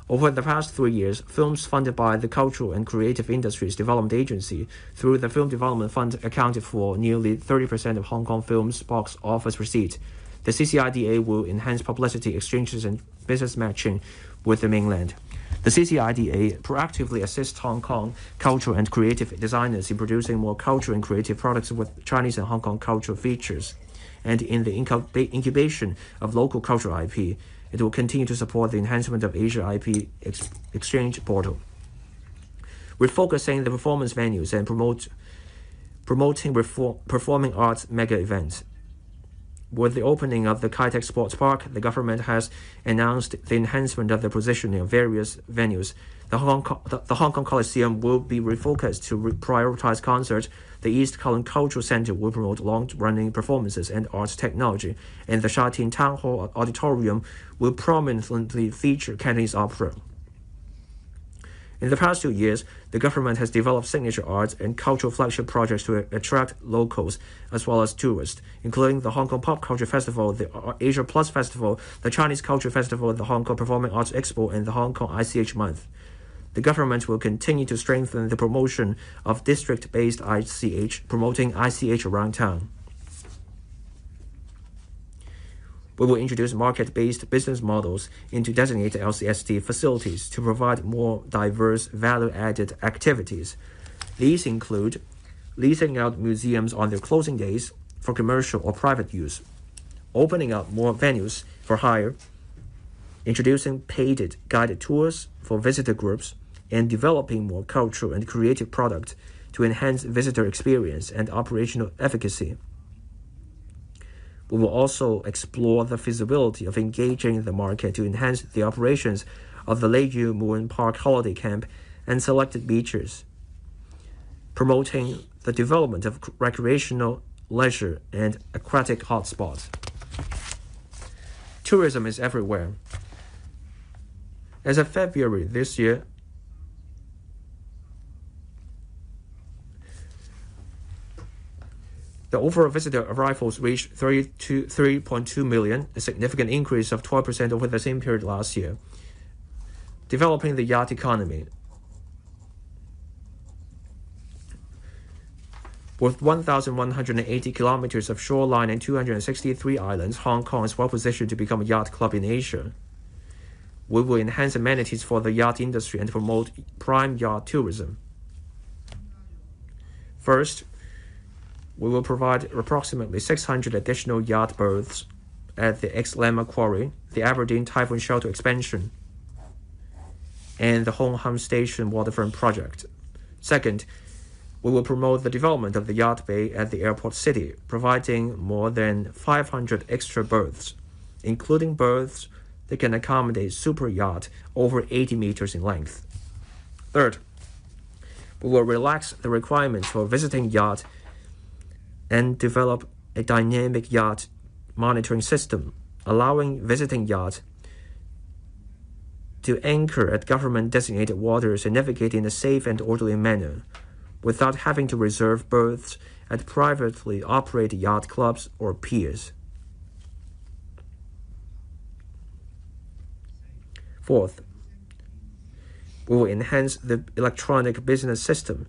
Over the past 3 years, films funded by the Cultural and Creative Industries Development Agency through the Film Development Fund accounted for nearly 30% of Hong Kong films' box office receipts. The CCIDA will enhance publicity exchanges and business matching with the mainland. The CCIDA proactively assists Hong Kong cultural and creative designers in producing more cultural and creative products with Chinese and Hong Kong cultural features. And in the incubation of local cultural IP, it will continue to support the enhancement of Asia IP exchange portal. Refocusing the performance venues and promoting performing arts mega events. With the opening of the Kai-Tak Sports Park, the government has announced the enhancement of the positioning of various venues. The Hong Kong Coliseum will be refocused to prioritize concerts. The East Kowloon Cultural Center will promote long-running performances and arts technology, and the Sha Tin Town Hall Auditorium will prominently feature Cantonese opera. In the past 2 years, the government has developed signature arts and cultural flagship projects to attract locals as well as tourists, including the Hong Kong Pop Culture Festival, the Asia Plus Festival, the Chinese Culture Festival, the Hong Kong Performing Arts Expo, and the Hong Kong ICH Month. The government will continue to strengthen the promotion of district-based ICH, promoting ICH around town. We will introduce market-based business models into designated LCSD facilities to provide more diverse value-added activities. These include leasing out museums on their closing days for commercial or private use, opening up more venues for hire, introducing paid guided tours for visitor groups, and developing more cultural and creative products to enhance visitor experience and operational efficacy. We will also explore the feasibility of engaging the market to enhance the operations of the Leju Moon Park Holiday Camp and selected beaches, promoting the development of recreational, leisure, and aquatic hotspots. Tourism is everywhere. As of February this year, the overall visitor arrivals reached 3.2 million, a significant increase of 12% over the same period last year. Developing the yacht economy. With 1,180 kilometers of shoreline and 263 islands, Hong Kong is well positioned to become a yacht club in Asia. We will enhance amenities for the yacht industry and promote prime yacht tourism. First, we will provide approximately 600 additional yacht berths at the ex-Lama Quarry, the Aberdeen Typhoon Shelter expansion, and the Hong Ham Station waterfront project. Second, we will promote the development of the yacht bay at the airport city, providing more than 500 extra berths, including berths that can accommodate super yacht over 80 meters in length. Third, we will relax the requirements for visiting yacht and develop a dynamic yacht monitoring system, allowing visiting yachts to anchor at government-designated waters and navigate in a safe and orderly manner, without having to reserve berths at privately operated yacht clubs or piers. Fourth, we will enhance the electronic business system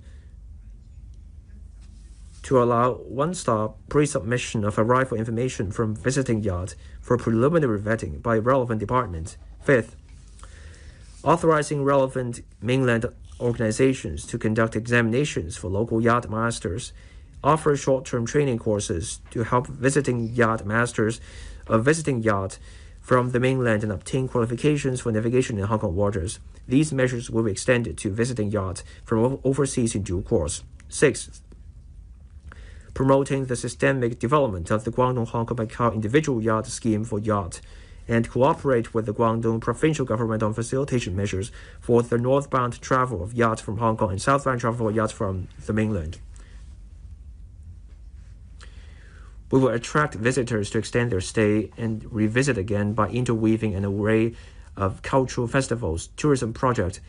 to allow one-stop pre-submission of arrival information from visiting yacht for preliminary vetting by relevant departments. Fifth, authorizing relevant mainland organizations to conduct examinations for local yacht masters, offer short-term training courses to help visiting yacht masters of visiting yacht from the mainland and obtain qualifications for navigation in Hong Kong waters. These measures will be extended to visiting yachts from overseas in due course. Sixth, promoting the systemic development of the Guangdong-Hong Kong-Macau individual yacht scheme for yacht, and cooperate with the Guangdong provincial government on facilitation measures for the northbound travel of yachts from Hong Kong and southbound travel of yachts from the mainland. We will attract visitors to extend their stay and revisit again by interweaving an array of cultural festivals, tourism projects,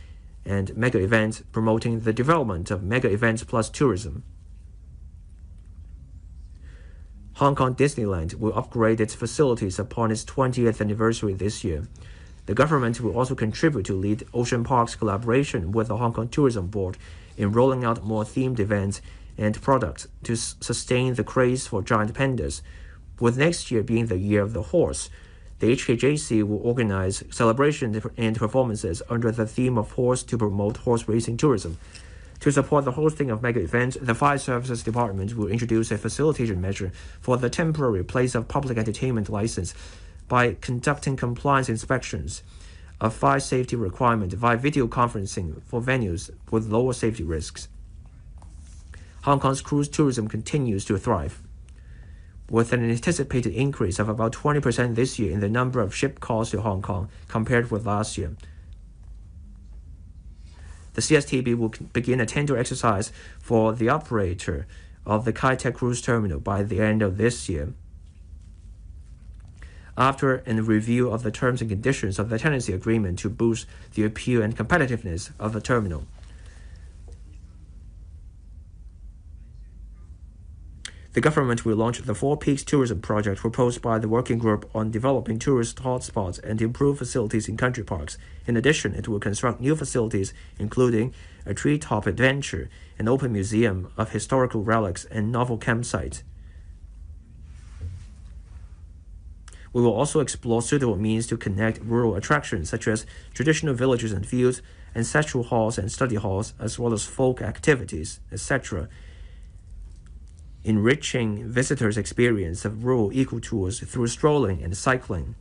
and mega events, promoting the development of mega events plus tourism. Hong Kong Disneyland will upgrade its facilities upon its 20th anniversary this year. The government will also contribute to lead Ocean Park's collaboration with the Hong Kong Tourism Board in rolling out more themed events and products to sustain the craze for giant pandas, With next year being the year of the horse, the HKJC will organize celebrations and performances under the theme of horse to promote horse racing tourism. To support the hosting of mega events, the Fire Services Department will introduce a facilitation measure for the temporary place of public entertainment license by conducting compliance inspections of fire safety requirement via video conferencing for venues with lower safety risks. Hong Kong's cruise tourism continues to thrive, with an anticipated increase of about 20% this year in the number of ship calls to Hong Kong compared with last year. The CSTB will begin a tender exercise for the operator of the Kai Tak Cruise Terminal by the end of this year, after a review of the terms and conditions of the tenancy agreement to boost the appeal and competitiveness of the terminal. The government will launch the Four Peaks Tourism Project proposed by the Working Group on developing tourist hotspots and improve facilities in country parks. In addition, it will construct new facilities, including a treetop adventure, an open museum of historical relics, and novel campsites. We will also explore suitable means to connect rural attractions such as traditional villages and fields, ancestral halls and study halls, as well as folk activities, etc., enriching visitors' experience of rural eco-tours through strolling and cycling.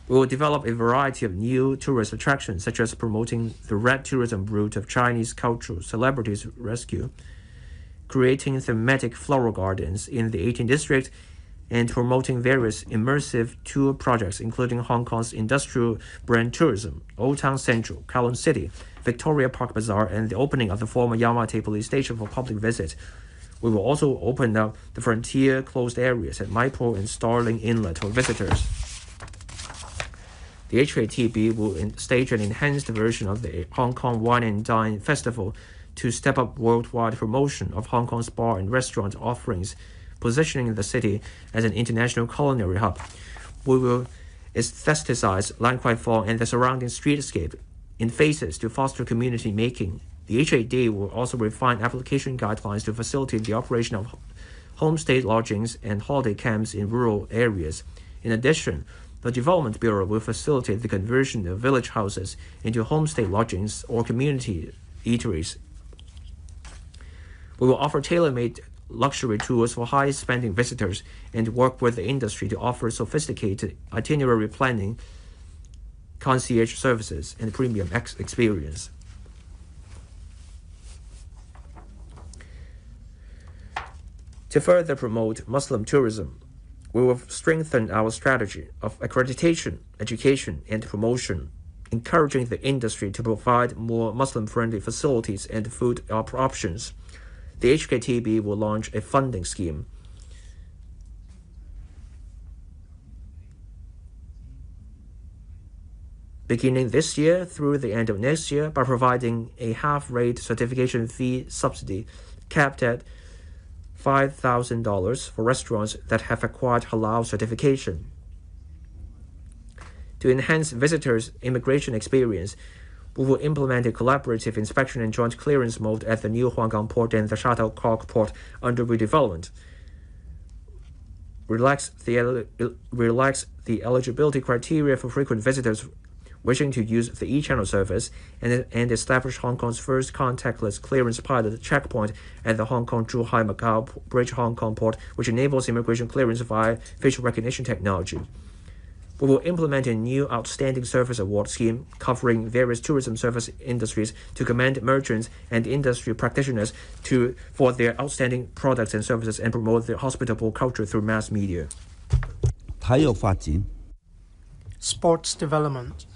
We will develop a variety of new tourist attractions, such as promoting the red tourism route of Chinese cultural celebrities rescue, creating thematic floral gardens in the 18th district, and promoting various immersive tour projects, including Hong Kong's industrial brand tourism, Old Town Central, Kowloon City, Victoria Park Bazaar, and the opening of the former Yamate police station for public visit. We will also open up the frontier closed areas at Mai Po and Starling Inlet for visitors. The HKTB will stage an enhanced version of the Hong Kong Wine and Dine Festival to step up worldwide promotion of Hong Kong's bar and restaurant offerings, positioning the city as an international culinary hub. We will aestheticize Lan Kwai Fong and the surrounding streetscape in phases to foster community making. The HAD will also refine application guidelines to facilitate the operation of homestay lodgings and holiday camps in rural areas. In addition, the Development Bureau will facilitate the conversion of village houses into homestay lodgings or community eateries. We will offer tailor-made luxury tours for high-spending visitors and work with the industry to offer sophisticated itinerary planning, concierge services, and premium experience. To further promote Muslim tourism, we will strengthen our strategy of accreditation, education, and promotion, encouraging the industry to provide more Muslim-friendly facilities and food options. The HKTB will launch a funding scheme beginning this year through the end of next year by providing a half-rate certification fee subsidy capped at $5,000 for restaurants that have acquired halal certification. To enhance visitors' immigration experience, we will implement a collaborative inspection and joint clearance mode at the new Huanggang Port and the Shuttlecock Port under redevelopment. Relax the eligibility criteria for frequent visitors wishing to use the e-channel service, and establish Hong Kong's first contactless clearance pilot checkpoint at the Hong Kong-Zhuhai-Macau Bridge Hong Kong Port, which enables immigration clearance via facial recognition technology. We will implement a new Outstanding Service Award scheme covering various tourism service industries to commend merchants and industry practitioners for their outstanding products and services and promote their hospitable culture through mass media. 體育發展 Sports development.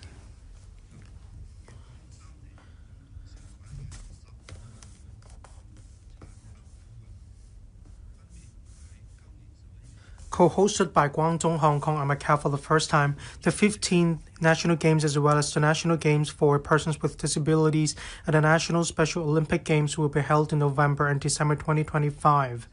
Co-hosted by Guangdong, Hong Kong, and Macau for the first time, the 15th National Games as well as the National Games for persons with disabilities and the National Special Olympic Games will be held in November and December 2025.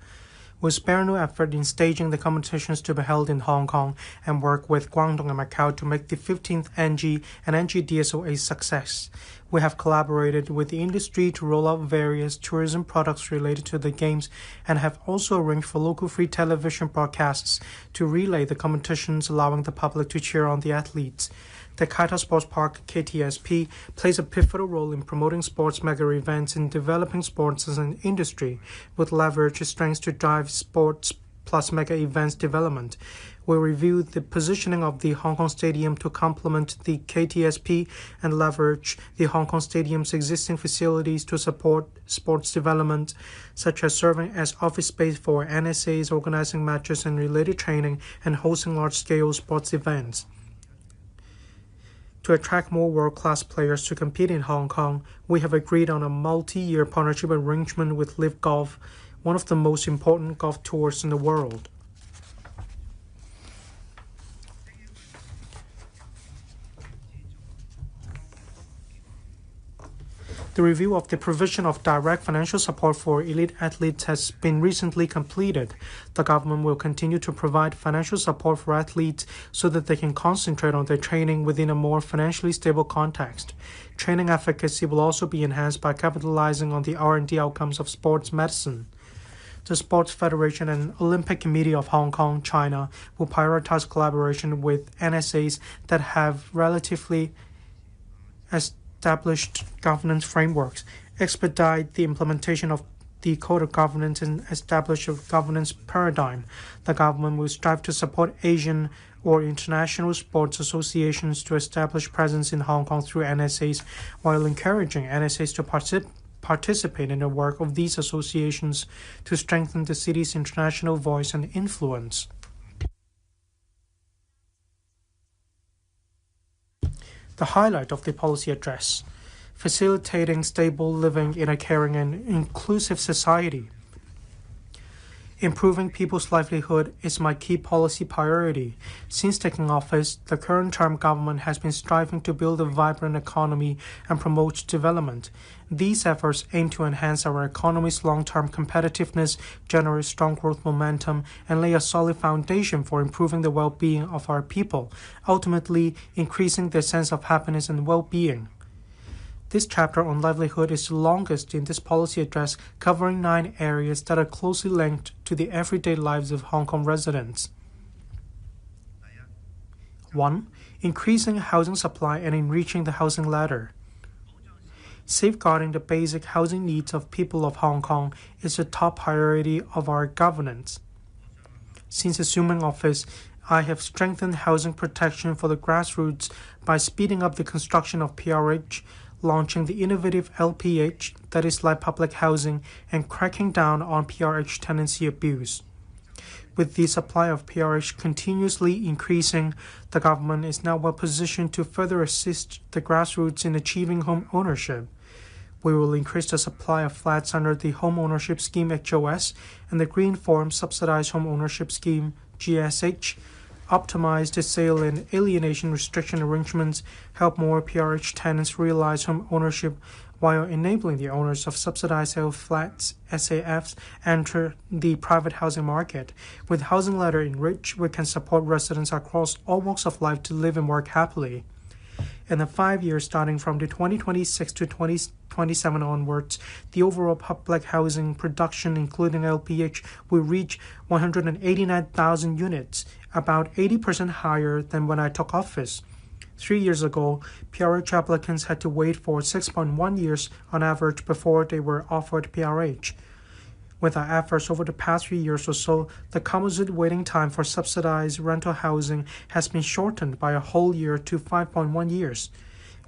will spare no effort in staging the competitions to be held in Hong Kong and work with Guangdong and Macau to make the 15th NG and NGDSO a success. We have collaborated with the industry to roll out various tourism products related to the games and have also arranged for local free television broadcasts to relay the competitions, allowing the public to cheer on the athletes. The Kaita Sports Park (KTSP) plays a pivotal role in promoting sports mega events and developing sports as an industry, with leverage strengths to drive sports plus mega events development. We review the positioning of the Hong Kong Stadium to complement the KTSP and leverage the Hong Kong Stadium's existing facilities to support sports development, such as serving as office space for NSAs, organizing matches and related training, and hosting large-scale sports events. To attract more world-class players to compete in Hong Kong, we have agreed on a multi-year partnership arrangement with Live Golf, one of the most important golf tours in the world. The review of the provision of direct financial support for elite athletes has been recently completed. The government will continue to provide financial support for athletes so that they can concentrate on their training within a more financially stable context. Training efficacy will also be enhanced by capitalizing on the R&D outcomes of sports medicine. The Sports Federation and Olympic Committee of Hong Kong, China, will prioritize collaboration with NSAs that have relatively established governance frameworks, expedite the implementation of the Code of Governance, and establish a governance paradigm. The government will strive to support Asian or international sports associations to establish presence in Hong Kong through NSAs, while encouraging NSAs to participate in the work of these associations to strengthen the city's international voice and influence. The highlight of the policy address: facilitating stable living in a caring and inclusive society. Improving people's livelihood is my key policy priority. Since taking office, the current term government has been striving to build a vibrant economy and promote development. These efforts aim to enhance our economy's long-term competitiveness, generate strong growth momentum, and lay a solid foundation for improving the well-being of our people, ultimately increasing their sense of happiness and well-being. This chapter on livelihood is the longest in this policy address, covering 9 areas that are closely linked to the everyday lives of Hong Kong residents. 1. Increasing housing supply and enriching the housing ladder. Safeguarding the basic housing needs of people of Hong Kong is a top priority of our governance. Since assuming office, I have strengthened housing protection for the grassroots by speeding up the construction of PRH, launching the innovative LPH, that is light public housing, and cracking down on PRH tenancy abuse. With the supply of PRH continuously increasing, the government is now well positioned to further assist the grassroots in achieving home ownership. We will increase the supply of flats under the Home Ownership Scheme HOS and the Green Farm Subsidized Home Ownership Scheme GSH, optimize the sale and alienation restriction arrangements, help more PRH tenants realize home ownership while enabling the owners of subsidized sale flats, SAFs, enter the private housing market. With housing ladder enriched, we can support residents across all walks of life to live and work happily. In the 5 years starting from the 2026 to 2027 onwards, the overall public housing production, including LPH, will reach 189,000 units, about 80% higher than when I took office. 3 years ago, PRH applicants had to wait for 6.1 years on average before they were offered PRH. With our efforts over the past 3 years or so, the composite waiting time for subsidized rental housing has been shortened by a whole year to 5.1 years.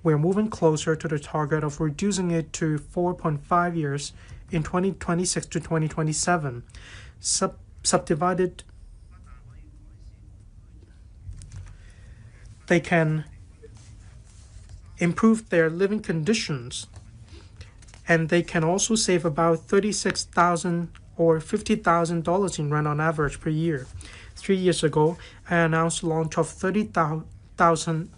We are moving closer to the target of reducing it to 4.5 years in 2026 to 2027. Subdivided, they can improve their living conditions, and they can also save about $36,000 or $50,000 in rent on average per year. 3 years ago, I announced the launch of 30,000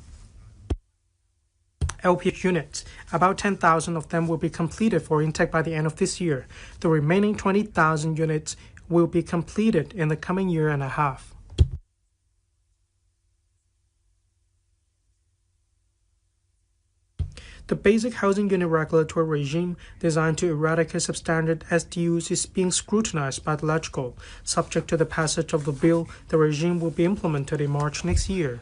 LPH units. About 10,000 of them will be completed for intake by the end of this year. The remaining 20,000 units will be completed in the coming year and a half. The basic housing unit regulatory regime designed to eradicate substandard SDUs is being scrutinized by the LegCo. Subject to the passage of the bill, the regime will be implemented in March next year.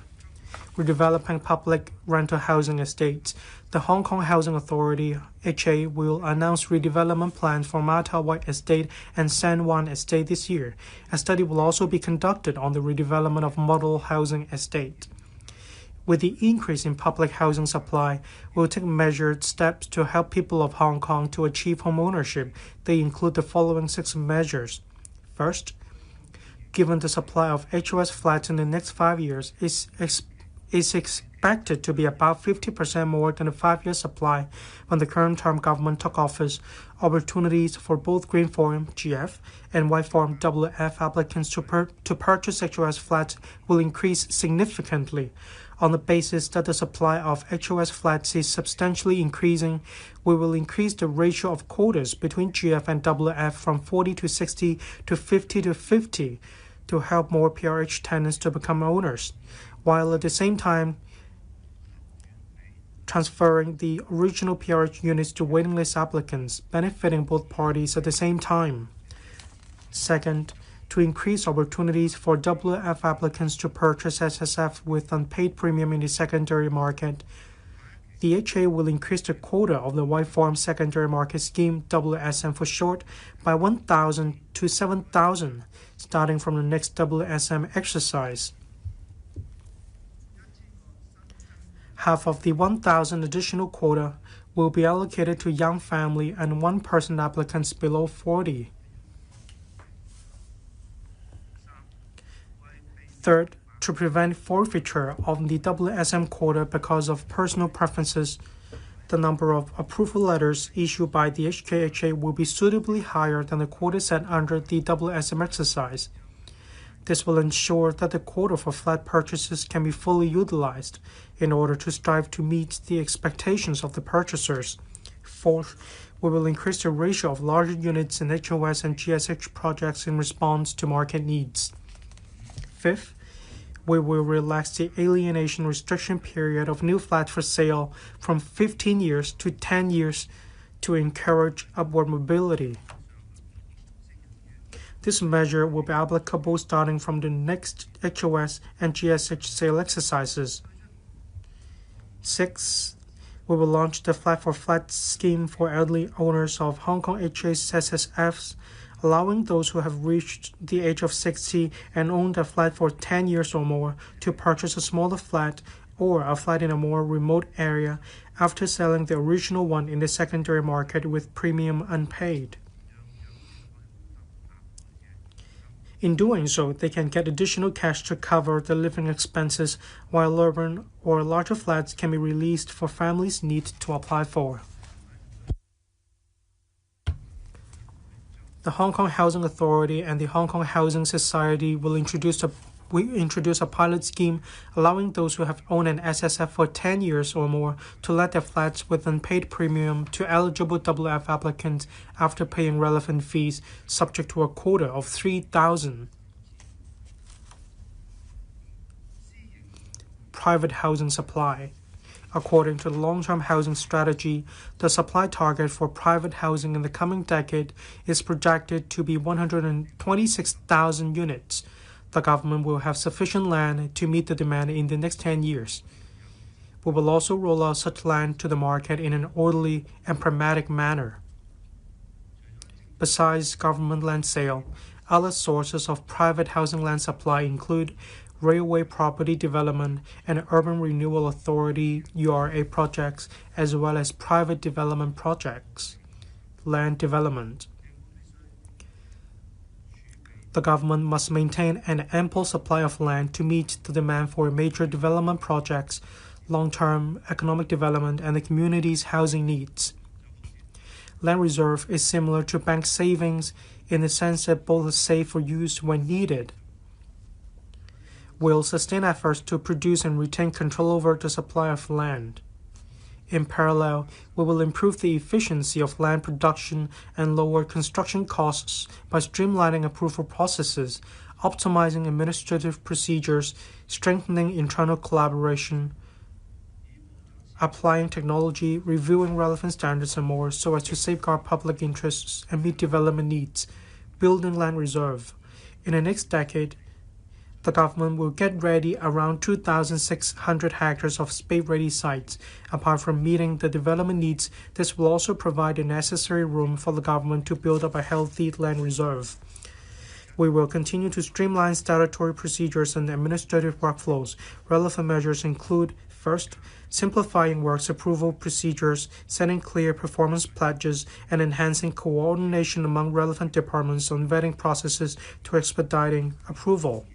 Redeveloping public rental housing estates. The Hong Kong Housing Authority HA will announce redevelopment plans for Mata White Estate and San Juan Estate this year. A study will also be conducted on the redevelopment of model housing estate. With the increase in public housing supply, we will take measured steps to help people of Hong Kong to achieve home ownership. They include the following 6 measures. First, given the supply of HOS flats in the next 5 years is expected to be about 50% more than the 5-year supply when the current term government took office, opportunities for both Green Form (GF) and White Form (WF) applicants to purchase HOS flats will increase significantly. On the basis that the supply of HOS flats is substantially increasing, we will increase the ratio of quotas between GF and WF from 40 to 60 to 50 to 50 to help more PRH tenants to become owners, while at the same time transferring the original PRH units to waiting list applicants, benefiting both parties at the same time. Second, to increase opportunities for WF applicants to purchase SSF with unpaid premium in the secondary market, the HA will increase the quota of the White Form Secondary Market Scheme (WSM for short) by 1,000 to 7,000, starting from the next WSM exercise. Half of the 1,000 additional quota will be allocated to young family and one-person applicants below 40. Third, to prevent forfeiture of the WSM quota because of personal preferences, the number of approval letters issued by the HKHA will be suitably higher than the quota set under the WSM exercise. This will ensure that the quota for flat purchases can be fully utilized in order to strive to meet the expectations of the purchasers. Fourth, we will increase the ratio of larger units in HOS and GSH projects in response to market needs. Fifth, we will relax the alienation restriction period of new flats for sale from 15 years to 10 years to encourage upward mobility. This measure will be applicable starting from the next HOS and GSH sale exercises. 6. We will launch the Flat for Flat scheme for elderly owners of Hong Kong HA's SSFs, allowing those who have reached the age of 60 and owned a flat for 10 years or more to purchase a smaller flat or a flat in a more remote area after selling the original one in the secondary market with premium unpaid. In doing so, they can get additional cash to cover the living expenses, while urban or larger flats can be released for families' need to apply for. The Hong Kong Housing Authority and the Hong Kong Housing Society will introduce a pilot scheme allowing those who have owned an SSF for 10 years or more to let their flats with unpaid premium to eligible WF applicants after paying relevant fees, subject to a quota of 3,000. Private housing supply. According to the long-term housing strategy, the supply target for private housing in the coming decade is projected to be 126,000 units. The government will have sufficient land to meet the demand in the next 10 years. We will also roll out such land to the market in an orderly and pragmatic manner. Besides government land sale, other sources of private housing land supply include railway property development and urban renewal authority URA projects, as well as private development projects. Land development. The government must maintain an ample supply of land to meet the demand for major development projects, long-term economic development, and the community's housing needs. Land reserve is similar to bank savings in the sense that both are safe for use when needed. Will sustain efforts to produce and retain control over the supply of land. In parallel, we will improve the efficiency of land production and lower construction costs by streamlining approval processes, optimizing administrative procedures, strengthening internal collaboration, applying technology, reviewing relevant standards, and more so as to safeguard public interests and meet development needs. Building land reserve. In the next decade, the government will get ready around 2,600 hectares of spade-ready sites. Apart from meeting the development needs, this will also provide the necessary room for the government to build up a healthy land reserve. We will continue to streamline statutory procedures and administrative workflows. Relevant measures include, first, simplifying works approval procedures, setting clear performance pledges, and enhancing coordination among relevant departments on vetting processes to expediting approval.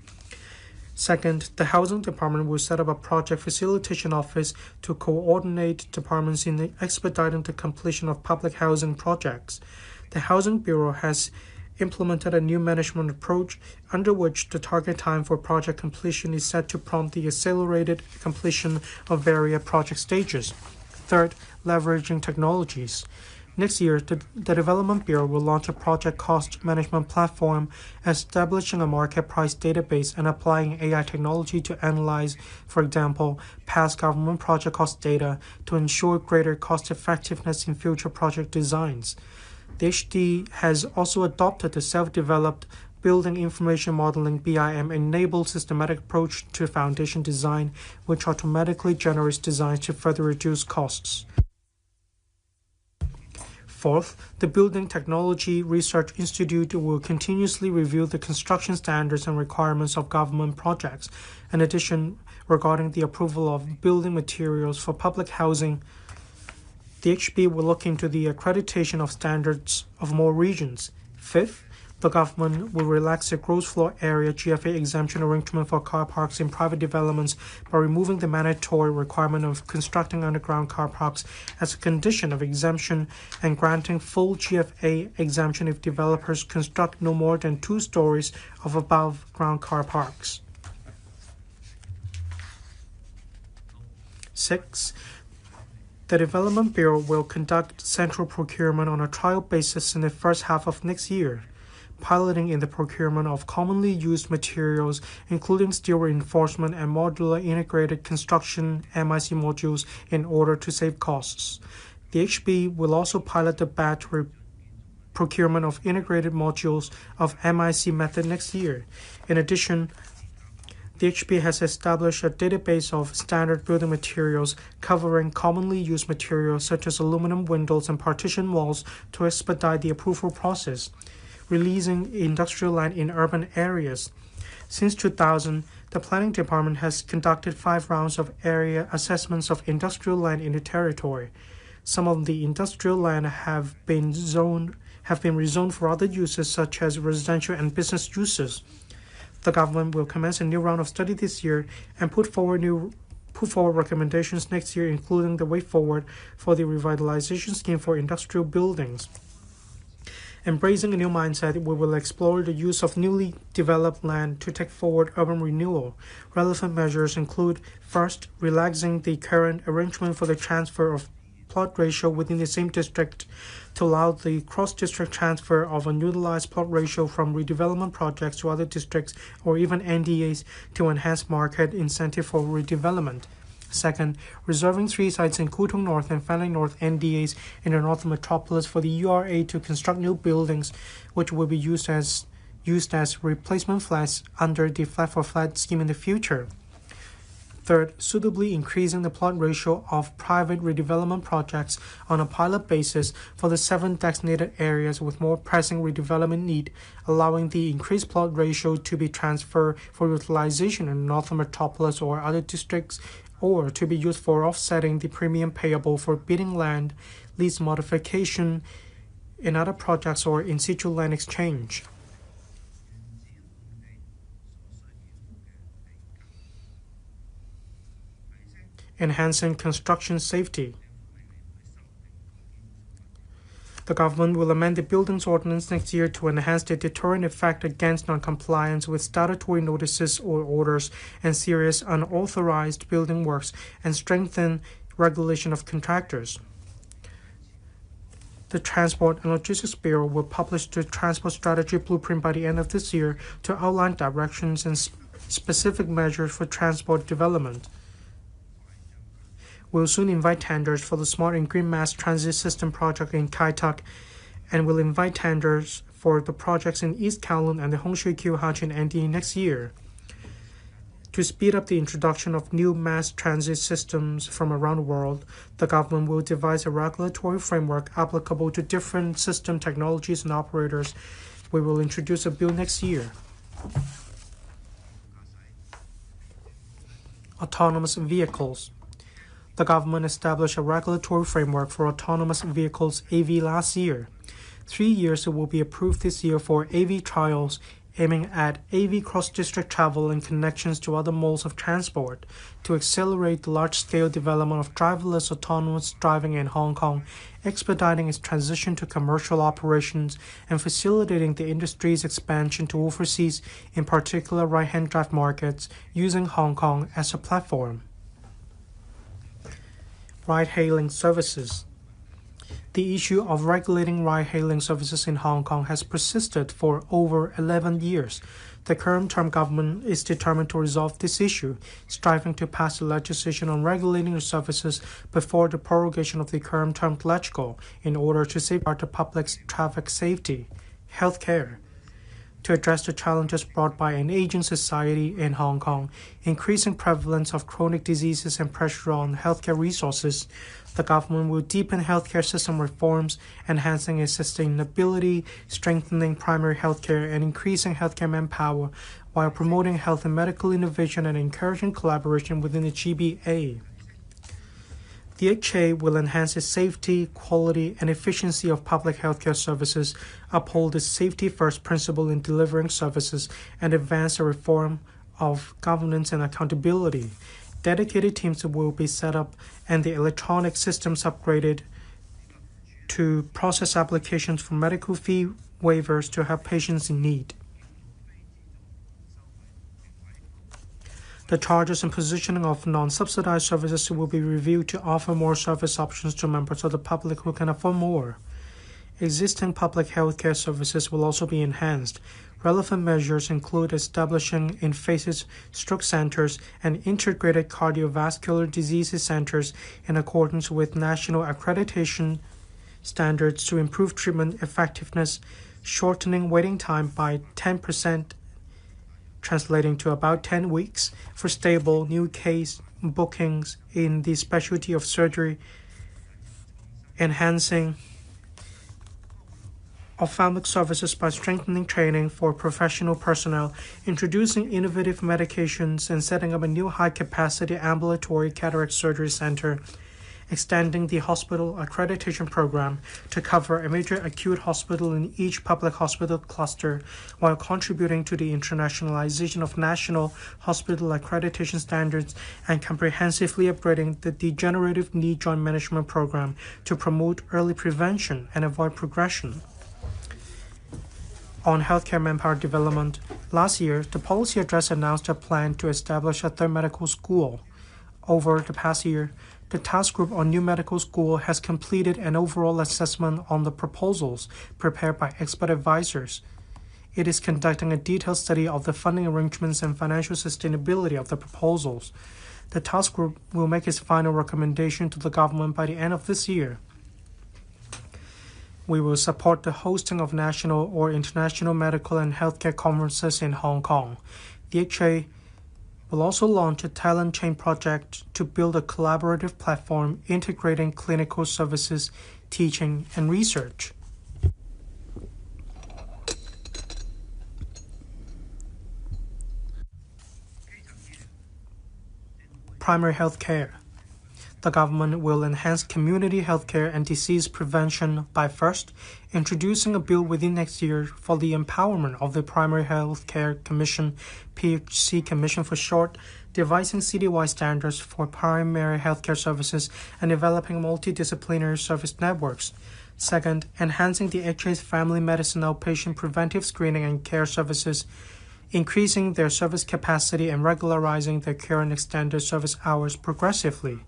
Second, the Housing Department will set up a project facilitation office to coordinate departments in expediting the completion of public housing projects. The Housing Bureau has implemented a new management approach under which the target time for project completion is set to prompt the accelerated completion of various project stages. Third, leveraging technologies. Next year, the Development Bureau will launch a project cost management platform, establishing a market price database and applying AI technology to analyze, for example, past government project cost data to ensure greater cost effectiveness in future project designs. The HD has also adopted the self-developed Building Information Modeling BIM-enabled systematic approach to foundation design, which automatically generates designs to further reduce costs. Fourth, the Building Technology Research Institute will continuously review the construction standards and requirements of government projects. In addition, regarding the approval of building materials for public housing, the HB will look into the accreditation of standards of more regions. Fifth, the government will relax the gross floor area GFA exemption arrangement for car parks in private developments by removing the mandatory requirement of constructing underground car parks as a condition of exemption and granting full GFA exemption if developers construct no more than 2 stories of above-ground car parks. 6. The Development Bureau will conduct central procurement on a trial basis in the first half of next year, piloting in the procurement of commonly used materials, including steel reinforcement and modular integrated construction MIC modules, in order to save costs. The HB will also pilot the batch procurement of integrated modules of MIC method next year. In addition, the HB has established a database of standard building materials covering commonly used materials such as aluminum windows and partition walls to expedite the approval process, releasing industrial land in urban areas. Since 2000, the Planning Department has conducted 5 rounds of area assessments of industrial land in the territory. Some of the industrial land have been rezoned for other uses such as residential and business uses. The government will commence a new round of study this year and put forward recommendations next year, including the way forward for the revitalization scheme for industrial buildings. Embracing a new mindset, we will explore the use of newly developed land to take forward urban renewal. Relevant measures include, first, relaxing the current arrangement for the transfer of plot ratio within the same district to allow the cross-district transfer of unutilized plot ratio from redevelopment projects to other districts or even NDAs to enhance market incentive for redevelopment. Second, reserving 3 sites in Kutong North and Fanling North NDAs in the Northern Metropolis for the URA to construct new buildings, which will be used as replacement flats under the flat-for-flat scheme in the future. Third, suitably increasing the plot ratio of private redevelopment projects on a pilot basis for the 7 designated areas with more pressing redevelopment need, allowing the increased plot ratio to be transferred for utilization in Northern Metropolis or other districts, or to be used for offsetting the premium payable for bidding land, lease modification in other projects, or in situ land exchange. Enhancing construction safety. The government will amend the Buildings Ordinance next year to enhance the deterrent effect against non-compliance with statutory notices or orders and serious unauthorized building works, and strengthen regulation of contractors. The Transport and Logistics Bureau will publish the Transport Strategy Blueprint by the end of this year to outline directions and specific measures for transport development. We will soon invite tenders for the Smart and Green Mass Transit System project in Kai Tak, and will invite tenders for the projects in East Kowloon and the Hongshui Hachin ND next year. To speed up the introduction of new mass transit systems from around the world, the government will devise a regulatory framework applicable to different system technologies and operators. We will introduce a bill next year. Autonomous vehicles. The government established a regulatory framework for autonomous vehicles AV last year. 3 years it will be approved this year for AV trials, aiming at AV cross-district travel and connections to other modes of transport to accelerate the large-scale development of driverless autonomous driving in Hong Kong, expediting its transition to commercial operations and facilitating the industry's expansion to overseas, in particular right-hand drive markets, using Hong Kong as a platform. Ride-hailing services. The issue of regulating ride-hailing services in Hong Kong has persisted for over 11 years. The current term government is determined to resolve this issue, striving to pass the legislation on regulating the services before the prorogation of the current term legislature in order to safeguard the public's traffic safety. Healthcare. To address the challenges brought by an aging society in Hong Kong, increasing prevalence of chronic diseases and pressure on healthcare resources, the government will deepen healthcare system reforms, enhancing its sustainability, strengthening primary healthcare, and increasing healthcare manpower, while promoting health and medical innovation and encouraging collaboration within the GBA. The HA will enhance its safety, quality, and efficiency of public healthcare services, uphold its safety-first principle in delivering services, and advance the reform of governance and accountability. Dedicated teams will be set up and the electronic systems upgraded to process applications for medical fee waivers to help patients in need. The charges and positioning of non-subsidized services will be reviewed to offer more service options to members of the public who can afford more. Existing public healthcare services will also be enhanced. Relevant measures include establishing in-phases stroke centers and integrated cardiovascular diseases centers in accordance with national accreditation standards to improve treatment effectiveness, shortening waiting time by 10%, translating to about 10 weeks for stable new case bookings in the specialty of surgery, enhancing ophthalmic services by strengthening training for professional personnel, introducing innovative medications, and setting up a new high-capacity ambulatory cataract surgery center, extending the hospital accreditation program to cover a major acute hospital in each public hospital cluster, while contributing to the internationalization of national hospital accreditation standards and comprehensively upgrading the degenerative knee joint management program to promote early prevention and avoid progression. On healthcare manpower development, last year, the policy address announced a plan to establish a third medical school. Over the past year, the task group on new medical school has completed an overall assessment on the proposals prepared by expert advisors. It is conducting a detailed study of the funding arrangements and financial sustainability of the proposals. The task group will make its final recommendation to the government by the end of this year. We will support the hosting of national or international medical and healthcare conferences in Hong Kong. The HA will also launch a talent chain project to build a collaborative platform integrating clinical services, teaching, and research. Primary health care. The government will enhance community healthcare and disease prevention by first introducing a bill within next year for the empowerment of the Primary Health Care Commission, PHC Commission for short, devising citywide standards for primary healthcare services and developing multidisciplinary service networks. Second, enhancing the HA's family medicine outpatient preventive screening and care services, increasing their service capacity and regularizing their current extended service hours progressively.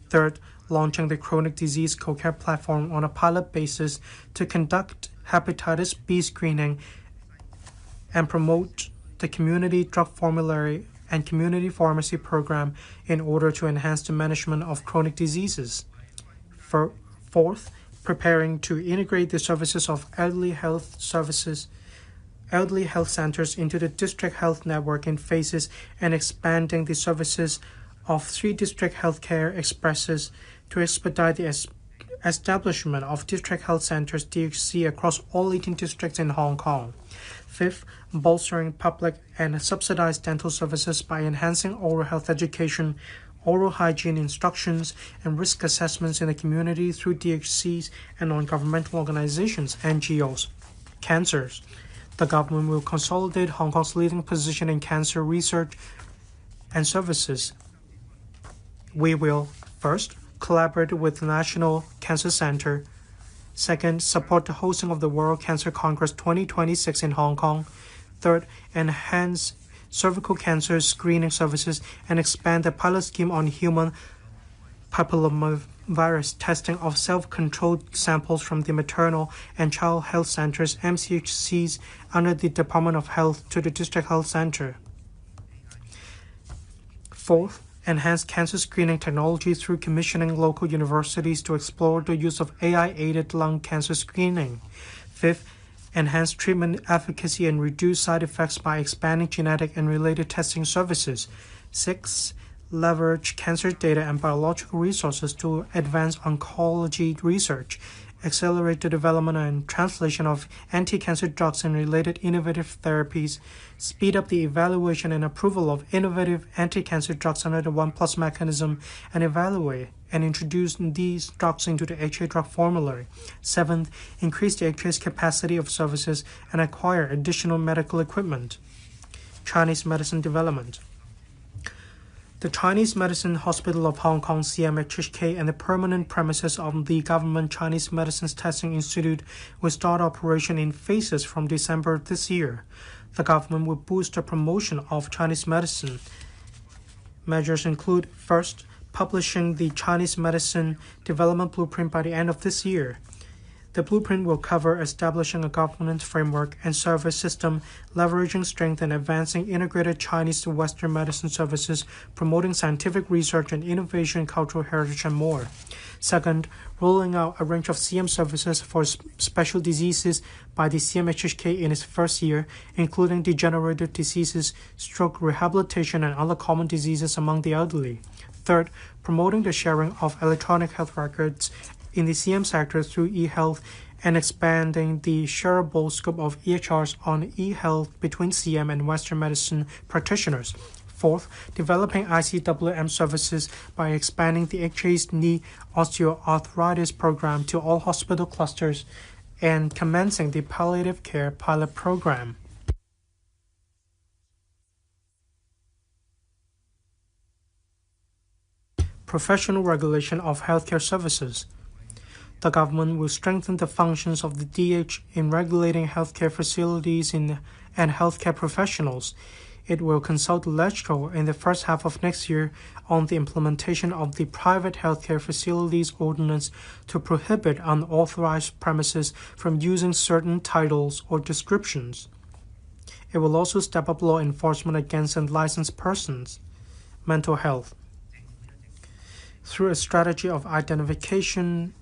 Third, launching the chronic disease co-care platform on a pilot basis to conduct hepatitis B screening and promote the community drug formulary and community pharmacy program in order to enhance the management of chronic diseases. Fourth, preparing to integrate the services of elderly health centers into the district health network in phases and expanding the services of 3 district healthcare expresses to expedite the establishment of district health centers DHC across all 18 districts in Hong Kong. Fifth, bolstering public and subsidized dental services by enhancing oral health education, oral hygiene instructions, and risk assessments in the community through DHCs and non-governmental organizations, NGOs. Cancers. The government will consolidate Hong Kong's leading position in cancer research and services. We will, first, collaborate with the National Cancer Center. Second, support the hosting of the World Cancer Congress 2026 in Hong Kong. Third, enhance cervical cancer screening services and expand the pilot scheme on human papillomavirus testing of self-controlled samples from the maternal and child health centers, MCHCs, under the Department of Health to the District Health Center. Fourth, enhance cancer screening technology through commissioning local universities to explore the use of AI-aided lung cancer screening. Fifth, enhance treatment efficacy and reduce side effects by expanding genetic and related testing services. Sixth, leverage cancer data and biological resources to advance oncology research, accelerate the development and translation of anti-cancer drugs and related innovative therapies, speed up the evaluation and approval of innovative anti-cancer drugs under the 1+ mechanism, and evaluate and introduce these drugs into the HA drug formulary. Seventh, increase the HA's capacity of services and acquire additional medical equipment. Chinese medicine development. The Chinese Medicine Hospital of Hong Kong, CMHHK, and the permanent premises of the Government Chinese Medicines Testing Institute will start operation in phases from December this year. The government will boost the promotion of Chinese medicine. Measures include, first, publishing the Chinese Medicine Development Blueprint by the end of this year. The blueprint will cover establishing a governance framework and service system, leveraging strength and advancing integrated Chinese to Western medicine services, promoting scientific research and innovation, cultural heritage, and more. Second, rolling out a range of CM services for special diseases by the CMHHK in its first year, including degenerative diseases, stroke rehabilitation, and other common diseases among the elderly. Third, promoting the sharing of electronic health records in the CM sector through e-health and expanding the shareable scope of EHRs on e-health between CM and Western medicine practitioners. Fourth, developing ICWM services by expanding the HA's knee osteoarthritis program to all hospital clusters and commencing the palliative care pilot program. Professional regulation of healthcare services. The government will strengthen the functions of the DH in regulating healthcare facilities and healthcare professionals. It will consult the legislature in the first half of next year on the implementation of the Private Healthcare Facilities Ordinance to prohibit unauthorized premises from using certain titles or descriptions. It will also step up law enforcement against unlicensed persons. Mental health. Through a strategy of identification,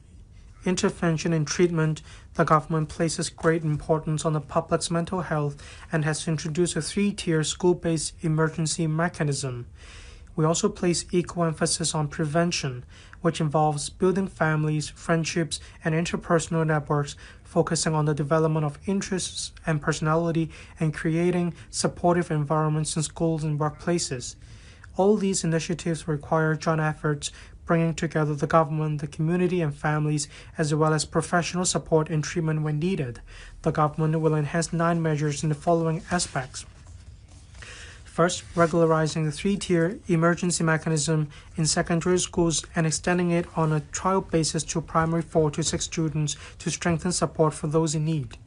intervention, and treatment, the government places great importance on the public's mental health and has introduced a 3-tier school-based emergency mechanism. We also place equal emphasis on prevention, which involves building families, friendships, and interpersonal networks, focusing on the development of interests and personality and creating supportive environments in schools and workplaces. All these initiatives require joint efforts, bringing together the government, the community, and families, as well as professional support and treatment when needed. The government will enhance 9 measures in the following aspects. First, regularizing the 3-tier emergency mechanism in secondary schools and extending it on a trial basis to primary 4 to 6 students to strengthen support for those in need.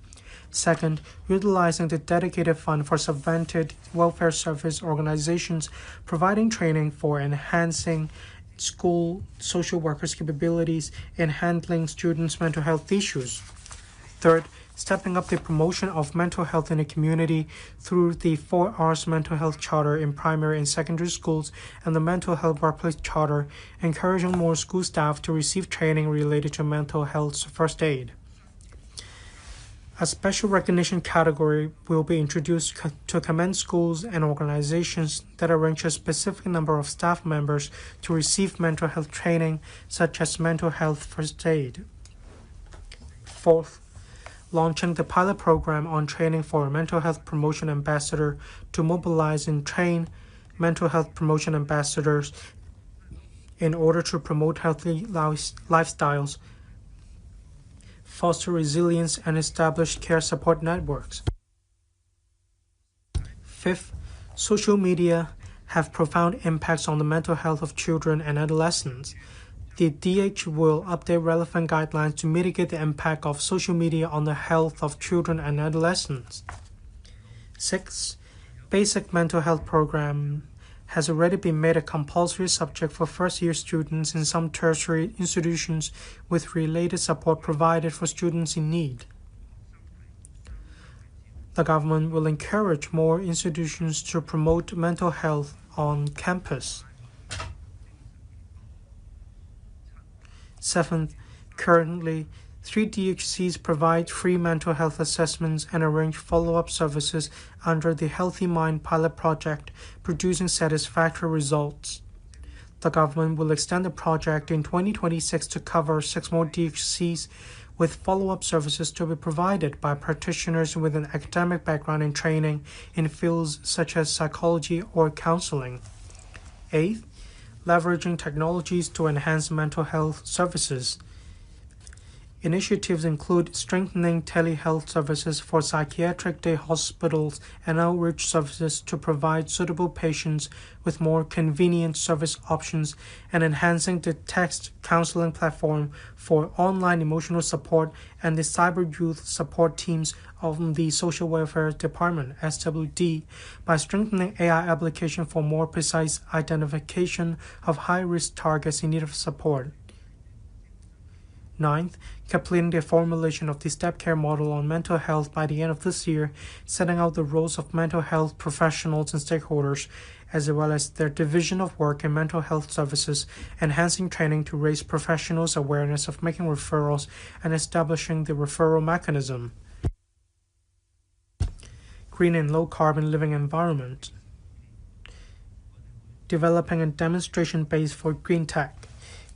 Second, utilizing the dedicated fund for subvented welfare service organizations, providing training for enhancing school social workers' capabilities in handling students' mental health issues. Third, stepping up the promotion of mental health in the community through the 4Rs Mental Health Charter in primary and secondary schools and the Mental Health Workplace Charter, encouraging more school staff to receive training related to mental health first aid. A special recognition category will be introduced to commend schools and organizations that arrange a specific number of staff members to receive mental health training, such as mental health first aid. Fourth, launching the pilot program on training for a mental health promotion ambassador to mobilize and train mental health promotion ambassadors in order to promote healthy lifestyles, foster resilience, and establish care support networks. Fifth, social media have profound impacts on the mental health of children and adolescents. The DH will update relevant guidelines to mitigate the impact of social media on the health of children and adolescents. Sixth, basic mental health program has already been made a compulsory subject for first-year students in some tertiary institutions with related support provided for students in need. The government will encourage more institutions to promote mental health on campus. Seventh, currently, 3 DHCs provide free mental health assessments and arrange follow-up services under the Healthy Mind pilot project, producing satisfactory results. The government will extend the project in 2026 to cover 6 more DHCs, with follow-up services to be provided by practitioners with an academic background and training in fields such as psychology or counseling. Eighth, leveraging technologies to enhance mental health services. Initiatives include strengthening telehealth services for psychiatric day hospitals and outreach services to provide suitable patients with more convenient service options, and enhancing the text counseling platform for online emotional support and the cyber youth support teams of the Social Welfare Department, SWD, by strengthening AI application for more precise identification of high-risk targets in need of support. Ninth, completing the formulation of the step care model on mental health by the end of this year, setting out the roles of mental health professionals and stakeholders, as well as their division of work in mental health services, enhancing training to raise professionals' awareness of making referrals and establishing the referral mechanism. Green and low-carbon living environment. Developing a demonstration base for green tech.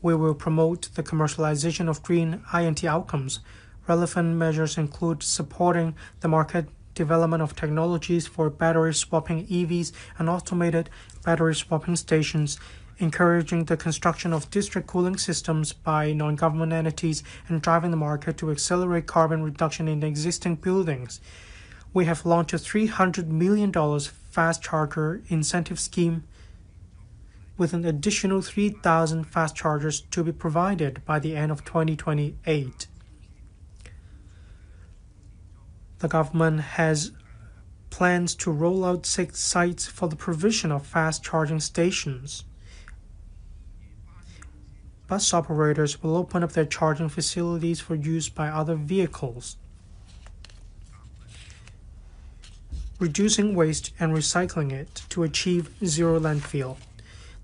We will promote the commercialization of green INT outcomes. Relevant measures include supporting the market development of technologies for battery swapping EVs and automated battery swapping stations, encouraging the construction of district cooling systems by non-government entities, and driving the market to accelerate carbon reduction in existing buildings. We have launched a $300 million fast charger incentive scheme, with an additional 3,000 fast chargers to be provided by the end of 2028. The government has plans to roll out 6 sites for the provision of fast charging stations. Bus operators will open up their charging facilities for use by other vehicles. Reducing waste and recycling it to achieve zero landfill.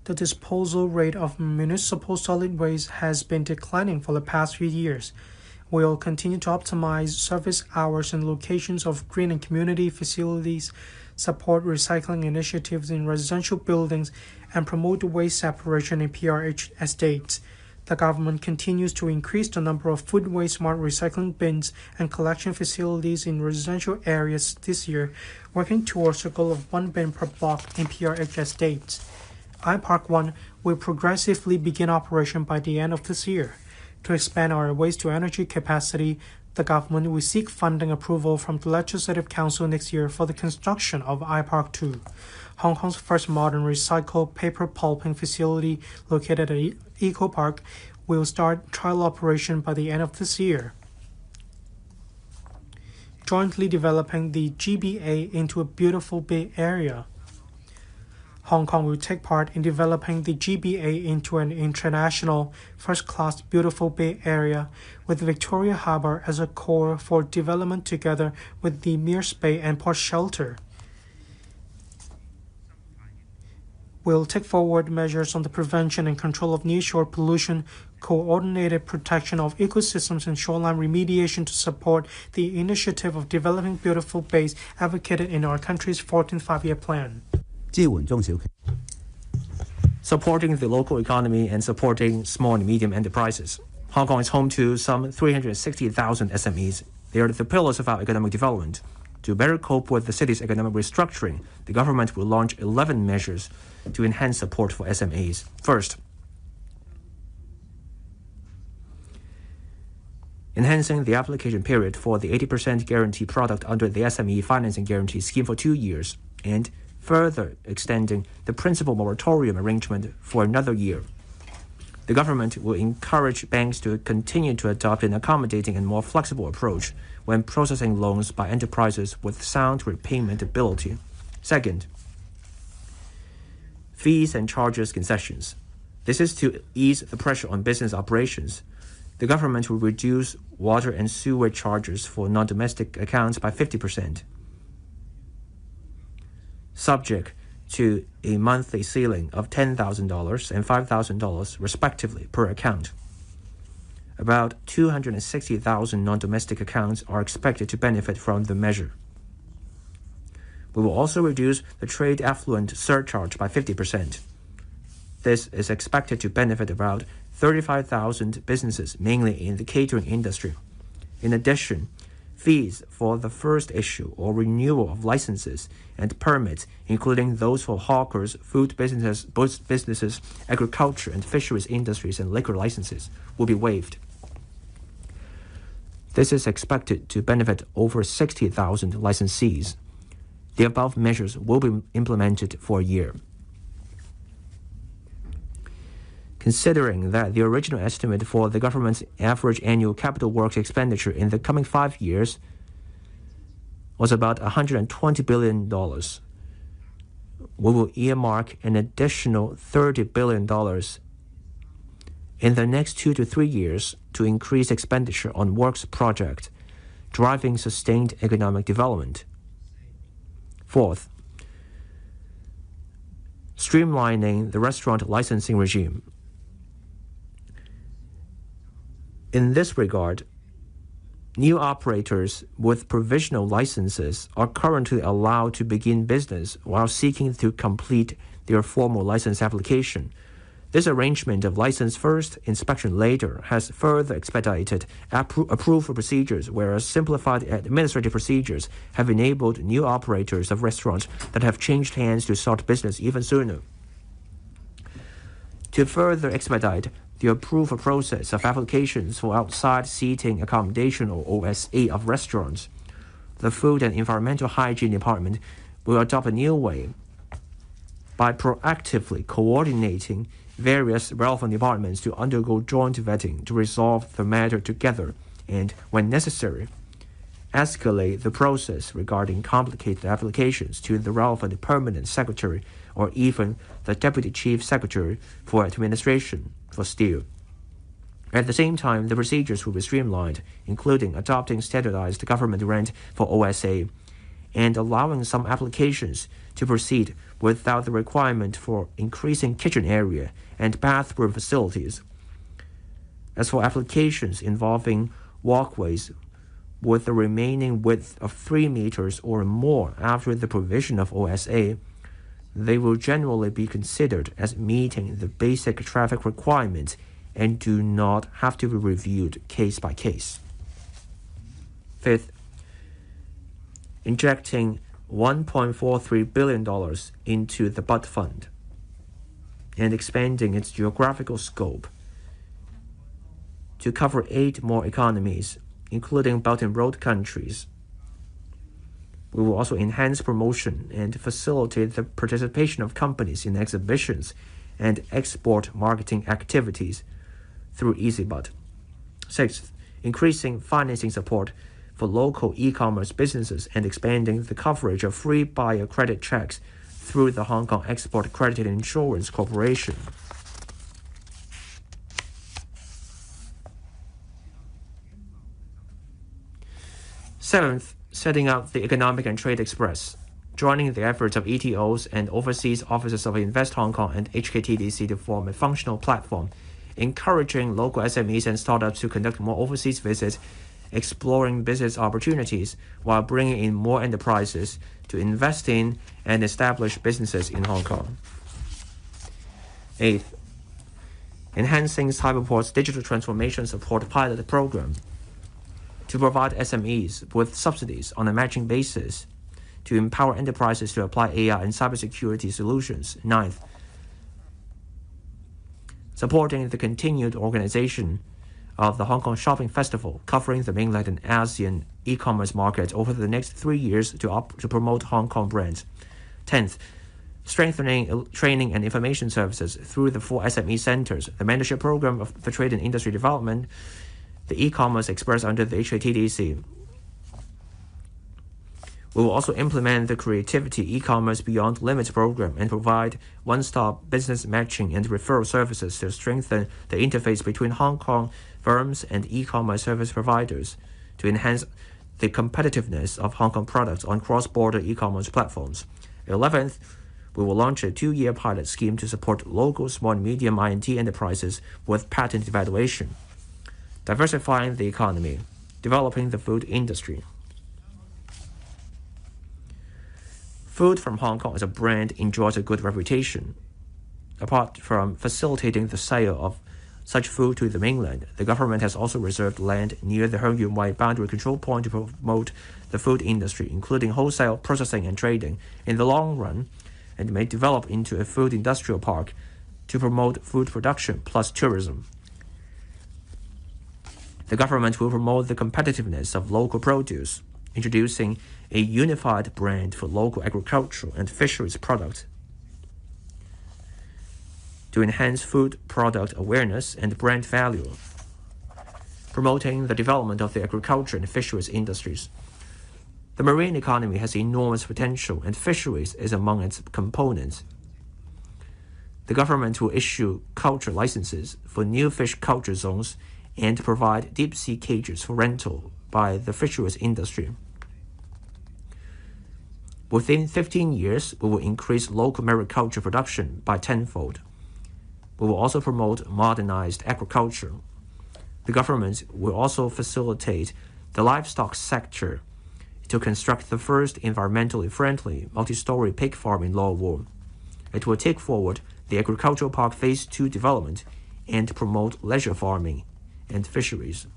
The disposal rate of municipal solid waste has been declining for the past few years. We will continue to optimize service hours and locations of green and community facilities, support recycling initiatives in residential buildings, and promote waste separation in PRH estates. The government continues to increase the number of food waste smart recycling bins and collection facilities in residential areas this year, working towards a goal of 1 bin per block in PRH estates. iPark 1 will progressively begin operation by the end of this year. To expand our waste-to-energy capacity, the government will seek funding approval from the Legislative Council next year for the construction of iPark 2, Hong Kong's first modern recycled paper pulping facility located at Eco Park, will start trial operation by the end of this year. Jointly developing the GBA into a beautiful Bay Area. Hong Kong will take part in developing the GBA into an international, first-class, beautiful Bay Area, with Victoria Harbour as a core for development together with the Mears Bay and Port Shelter. Will take forward measures on the prevention and control of nearshore pollution, coordinated protection of ecosystems and shoreline remediation to support the initiative of developing beautiful bays advocated in our country's 14th five-year plan. 支援中小企 Supporting the local economy and supporting small and medium enterprises. Hong Kong is home to some 360,000 SMEs. They are the pillars of our economic development. To better cope with the city's economic restructuring, the government will launch 11 measures to enhance support for SMEs. First, enhancing the application period for the 80% guarantee product under the SME financing guarantee scheme for 2 years, and further extending the principal moratorium arrangement for another year. The government will encourage banks to continue to adopt an accommodating and more flexible approach when processing loans by enterprises with sound repayment ability. Second, fees and charges concessions. This is to ease the pressure on business operations. The government will reduce water and sewer charges for non-domestic accounts by 50%, subject to a monthly ceiling of $10,000 and $5,000 respectively per account. About 260,000 non-domestic accounts are expected to benefit from the measure. We will also reduce the trade affluent surcharge by 50%. This is expected to benefit about 35,000 businesses, mainly in the catering industry. In addition, fees for the first issue or renewal of licenses and permits, including those for hawkers, food businesses, agriculture and fisheries industries, and liquor licenses, will be waived. This is expected to benefit over 60,000 licensees. The above measures will be implemented for a year. Considering that the original estimate for the government's average annual capital works expenditure in the coming 5 years was about $120 billion, we will earmark an additional $30 billion in the next 2 to 3 years to increase expenditure on works projects, driving sustained economic development. Fourth, streamlining the restaurant licensing regime. In this regard, new operators with provisional licenses are currently allowed to begin business while seeking to complete their formal license application. This arrangement of license first, inspection later has further expedited approval procedures, whereas simplified administrative procedures have enabled new operators of restaurants that have changed hands to start business even sooner. To further expedite the approval process of applications for outside seating accommodation or OSA of restaurants, the Food and Environmental Hygiene Department will adopt a new way by proactively coordinating various relevant departments to undergo joint vetting to resolve the matter together and, when necessary, escalate the process regarding complicated applications to the relevant permanent secretary or even the deputy chief secretary for administration for steel. At the same time, the procedures will be streamlined, including adopting standardized government rent for OSA and allowing some applications to proceed without the requirement for increasing kitchen area and bathroom facilities. As for applications involving walkways with the remaining width of 3 meters or more after the provision of OSA, they will generally be considered as meeting the basic traffic requirements and do not have to be reviewed case by case. Fifth, injecting $1.43 billion into the Bud Fund and expanding its geographical scope to cover 8 more economies, including Belt and Road countries. We will also enhance promotion and facilitate the participation of companies in exhibitions and export marketing activities through EasyBud. Sixth, increasing financing support for local e-commerce businesses and expanding the coverage of free buyer credit checks through the Hong Kong Export Credit Insurance Corporation. Seventh, setting up the Economic and Trade Express, joining the efforts of ETOs and overseas offices of Invest Hong Kong and HKTDC to form a functional platform, encouraging local SMEs and startups to conduct more overseas visits, exploring business opportunities while bringing in more enterprises to invest in and establish businesses in Hong Kong. Eighth, enhancing Cyberport's digital transformation support pilot program to provide SMEs with subsidies on a matching basis to empower enterprises to apply AI and cybersecurity solutions. Ninth, supporting the continued organization of the Hong Kong Shopping Festival, covering the mainland and ASEAN e-commerce market over the next 3 years to promote Hong Kong brands. 10th, strengthening training and information services through the 4 SME centers, the mentorship program for trade and industry development, the e-commerce express under the HKTDC. We will also implement the Creativity E-commerce Beyond Limits program and provide one-stop business matching and referral services to strengthen the interface between Hong Kong firms and e-commerce service providers to enhance the competitiveness of Hong Kong products on cross-border e-commerce platforms. 11th, we will launch a 2-year pilot scheme to support local small and medium INT enterprises with patent evaluation, diversifying the economy, developing the food industry. Food from Hong Kong as a brand enjoys a good reputation. Apart from facilitating the sale of such food to the mainland, the government has also reserved land near the Hung Yuen Wai boundary control point to promote the food industry, including wholesale, processing, and trading, in the long run, and may develop into a food industrial park to promote food production plus tourism. The government will promote the competitiveness of local produce, introducing a unified brand for local agricultural and fisheries products to enhance food product awareness and brand value, promoting the development of the agriculture and fisheries industries. The marine economy has enormous potential, and fisheries is among its components. The government will issue culture licenses for new fish culture zones and provide deep-sea cages for rental by the fisheries industry. Within 15 years, we will increase local mariculture production by tenfold. We will also promote modernized agriculture. The government will also facilitate the livestock sector to construct the first environmentally friendly multi-story pig farm in Lo Wu. It will take forward the agricultural park phase 2 development and promote leisure farming and fisheries,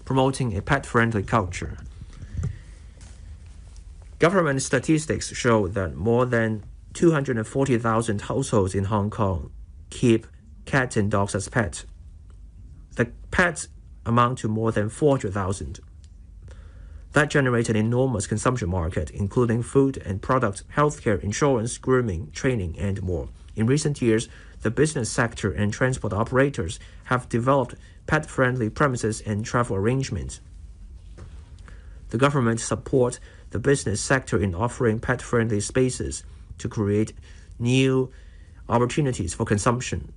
promoting a pet-friendly culture. Government statistics show that more than 240,000 households in Hong Kong keep cats and dogs as pets. The pets amount to more than 400,000. That generates an enormous consumption market, including food and products, healthcare, insurance, grooming, training, and more. In recent years, the business sector and transport operators have developed pet-friendly premises and travel arrangements. The government supports the business sector in offering pet-friendly spaces to create new opportunities for consumption.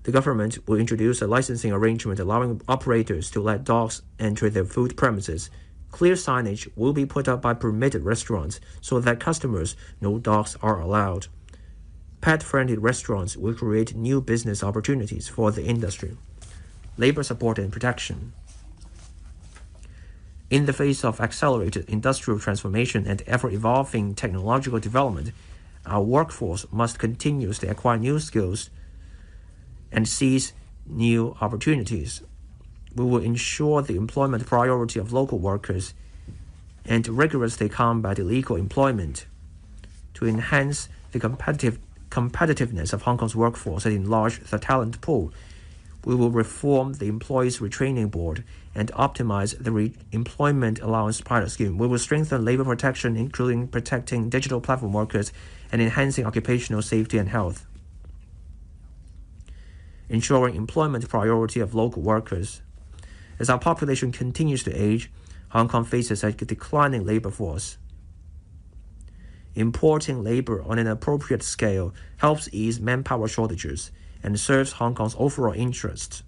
The government will introduce a licensing arrangement allowing operators to let dogs enter their food premises. Clear signage will be put up by permitted restaurants so that customers know dogs are allowed. Pet-friendly restaurants will create new business opportunities for the industry. Labor support and protection. In the face of accelerated industrial transformation and ever-evolving technological development, our workforce must continuously acquire new skills and seize new opportunities. We will ensure the employment priority of local workers and rigorously combat illegal employment to enhance the competitiveness of Hong Kong's workforce and enlarge the talent pool. We will reform the Employees Retraining Board and optimize the Employment Allowance Pilot Scheme. We will strengthen labor protection, including protecting digital platform workers and enhancing occupational safety and health. Ensuring employment priority of local workers. As our population continues to age, Hong Kong faces a declining labor force. Importing labor on an appropriate scale helps ease manpower shortages and serves Hong Kong's overall interests.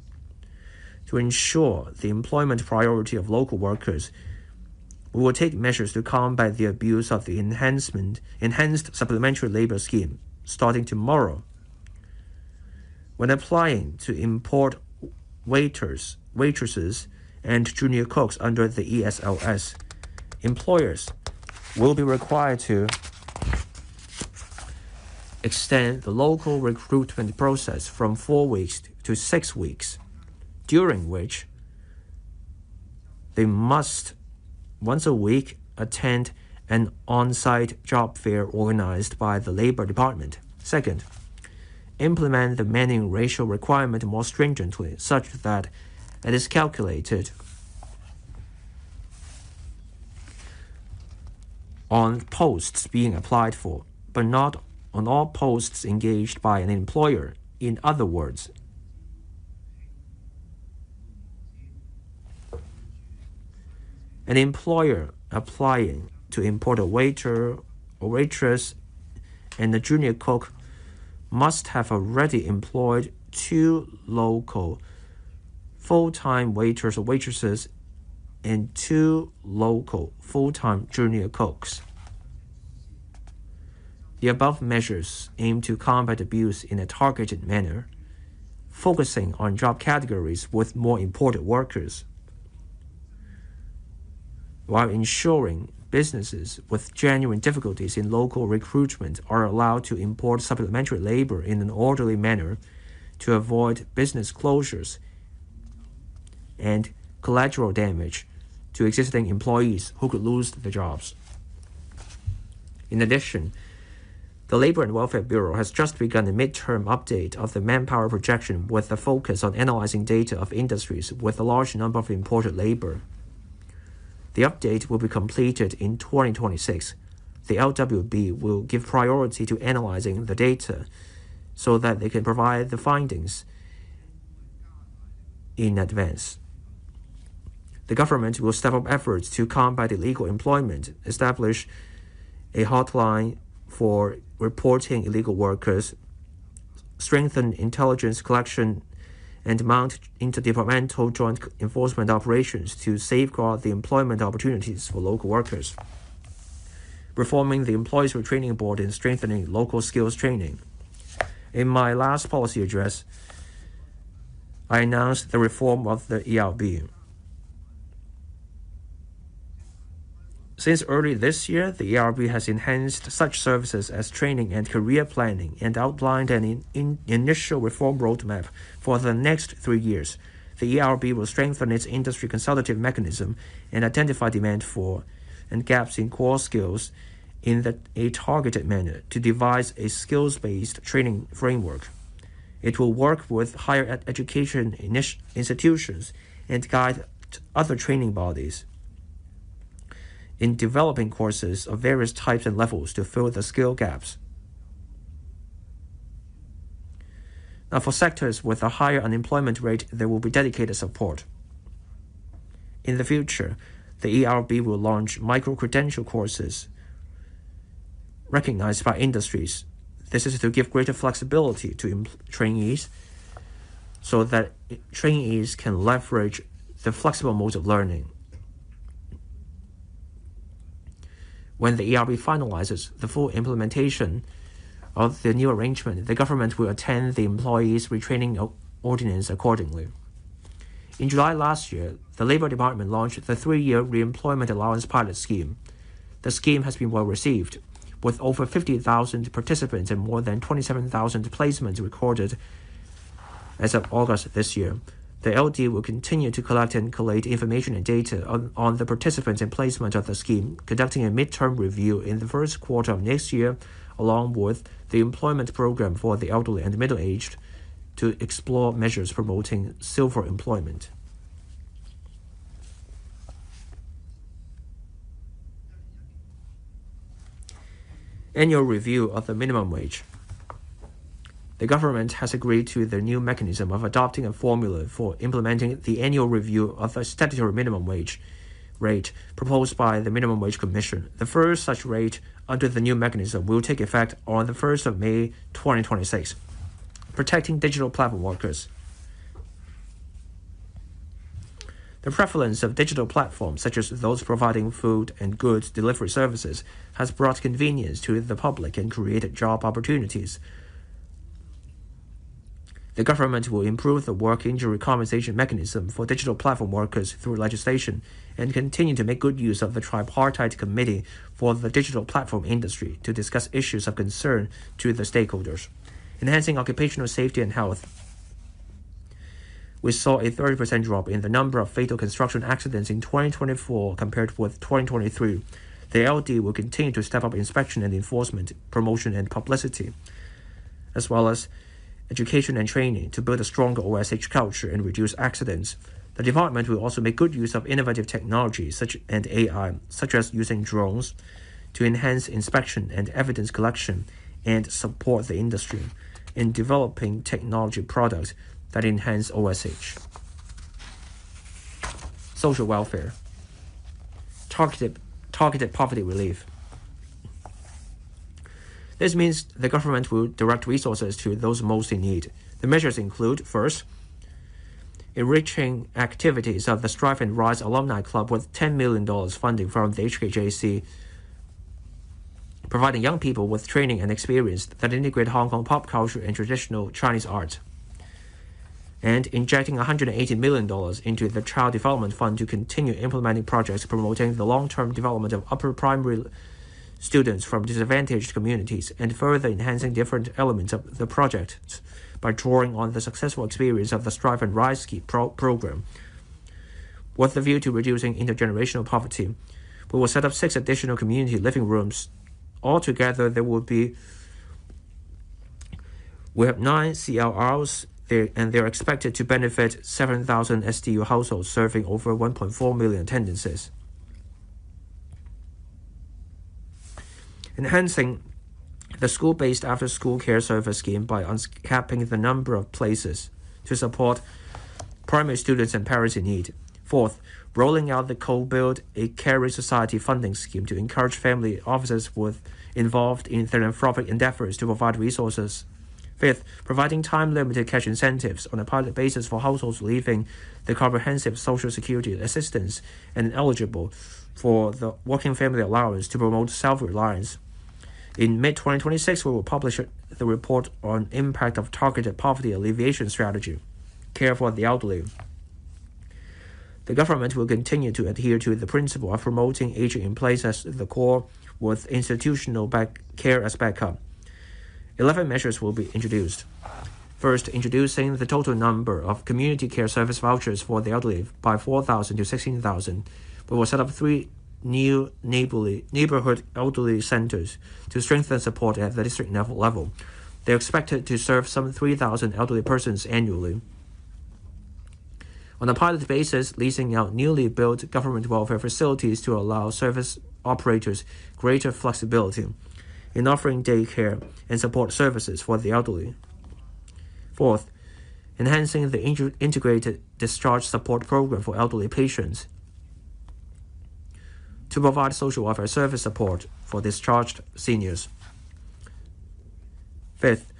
To ensure the employment priority of local workers, we will take measures to combat the abuse of the enhanced supplementary labor scheme starting tomorrow. When applying to import waiters, waitresses, and junior cooks under the ESLS, employers will be required to extend the local recruitment process from 4 weeks to 6 weeks, during which they must once a week attend an on-site job fair organized by the Labor Department. Second, implement the manning ratio requirement more stringently, such that it is calculated on posts being applied for, but not on all posts engaged by an employer. In other words, an employer applying to import a waiter or waitress and a junior cook must have already employed 2 local full-time waiters or waitresses and 2 local full-time junior cooks. The above measures aim to combat abuse in a targeted manner, focusing on job categories with more imported workers, while ensuring businesses with genuine difficulties in local recruitment are allowed to import supplementary labor in an orderly manner to avoid business closures and collateral damage to existing employees who could lose their jobs. In addition, the Labor and Welfare Bureau has just begun a midterm update of the manpower projection with a focus on analyzing data of industries with a large number of imported labor. The update will be completed in 2026. The LWB will give priority to analyzing the data so that they can provide the findings in advance. The government will step up efforts to combat illegal employment, establish a hotline for reporting illegal workers, strengthen intelligence collection, and mount interdepartmental joint enforcement operations to safeguard the employment opportunities for local workers, reforming the Employees Retraining Board and strengthening local skills training. In my last policy address, I announced the reform of the ERB. Since early this year, the ERB has enhanced such services as training and career planning and outlined an initial reform roadmap for the next 3 years. The ERB will strengthen its industry consultative mechanism and identify demand for and gaps in core skills in a targeted manner to devise a skills-based training framework. It will work with higher education institutions and guide other training bodies in developing courses of various types and levels to fill the skill gaps. Now, for sectors with a higher unemployment rate, there will be dedicated support. In the future, the ERB will launch micro-credential courses recognized by industries. This is to give greater flexibility to trainees so that trainees can leverage the flexible modes of learning. When the ERB finalizes the full implementation of the new arrangement, the government will attend the Employees Retraining Ordinance accordingly. In July last year, the Labor Department launched the 3-year Reemployment Allowance Pilot Scheme. The scheme has been well received, with over 50,000 participants and more than 27,000 placements recorded as of August this year. The LD will continue to collect and collate information and data on the participants and placement of the scheme, conducting a midterm review in the first quarter of next year, along with the employment program for the elderly and middle-aged, to explore measures promoting silver employment. Annual review of the minimum wage. The government has agreed to the new mechanism of adopting a formula for implementing the annual review of the statutory minimum wage, rate proposed by the Minimum Wage Commission. The first such rate under the new mechanism will take effect on the 1st of May 2026. Protecting digital platform workers. The prevalence of digital platforms, such as those providing food and goods delivery services, has brought convenience to the public and created job opportunities. The government will improve the work injury compensation mechanism for digital platform workers through legislation and continue to make good use of the tripartite committee for the digital platform industry to discuss issues of concern to the stakeholders. Enhancing occupational safety and health. We saw a 30% drop in the number of fatal construction accidents in 2024 compared with 2023. The LD will continue to step up inspection and enforcement, promotion and publicity, as well as education and training to build a stronger OSH culture and reduce accidents. The department will also make good use of innovative technologies and AI, such as using drones, to enhance inspection and evidence collection and support the industry in developing technology products that enhance OSH. Social welfare. Targeted poverty relief. This means the government will direct resources to those most in need. The measures include, first, enriching activities of the Strive and Rise Alumni Club with $10 million funding from the HKJC, providing young people with training and experience that integrate Hong Kong pop culture and traditional Chinese art, and injecting $180 million into the Child Development Fund to continue implementing projects promoting the long-term development of upper primary students from disadvantaged communities and further enhancing different elements of the project by drawing on the successful experience of the Strive and Rise program. With the view to reducing intergenerational poverty, we will set up 6 additional community living rooms. Altogether, we have 9 CLRs there, and they're expected to benefit 7,000 SDU households, serving over 1.4 million attendances. Enhancing the school-based after-school care service scheme by uncapping the number of places to support primary students and parents in need. Fourth, rolling out the Co-Build a Caring Society funding scheme to encourage family officers involved in philanthropic endeavors to provide resources. Fifth, providing time-limited cash incentives on a pilot basis for households leaving the comprehensive social security assistance and eligible for the working family allowance to promote self-reliance. In mid-2026, we will publish the report on impact of targeted poverty alleviation strategy, care for the elderly. The government will continue to adhere to the principle of promoting aging in place as the core with institutional care as backup. 11 measures will be introduced. First, introducing the total number of community care service vouchers for the elderly by 4,000 to 16,000. We will set up 3 new neighborhood elderly centers to strengthen support at the district level. They are expected to serve some 3,000 elderly persons annually. On a pilot basis, leasing out newly built government welfare facilities to allow service operators greater flexibility in offering daycare and support services for the elderly. Fourth, enhancing the integrated discharge support program for elderly patients to provide social welfare service support for discharged seniors. Fifth,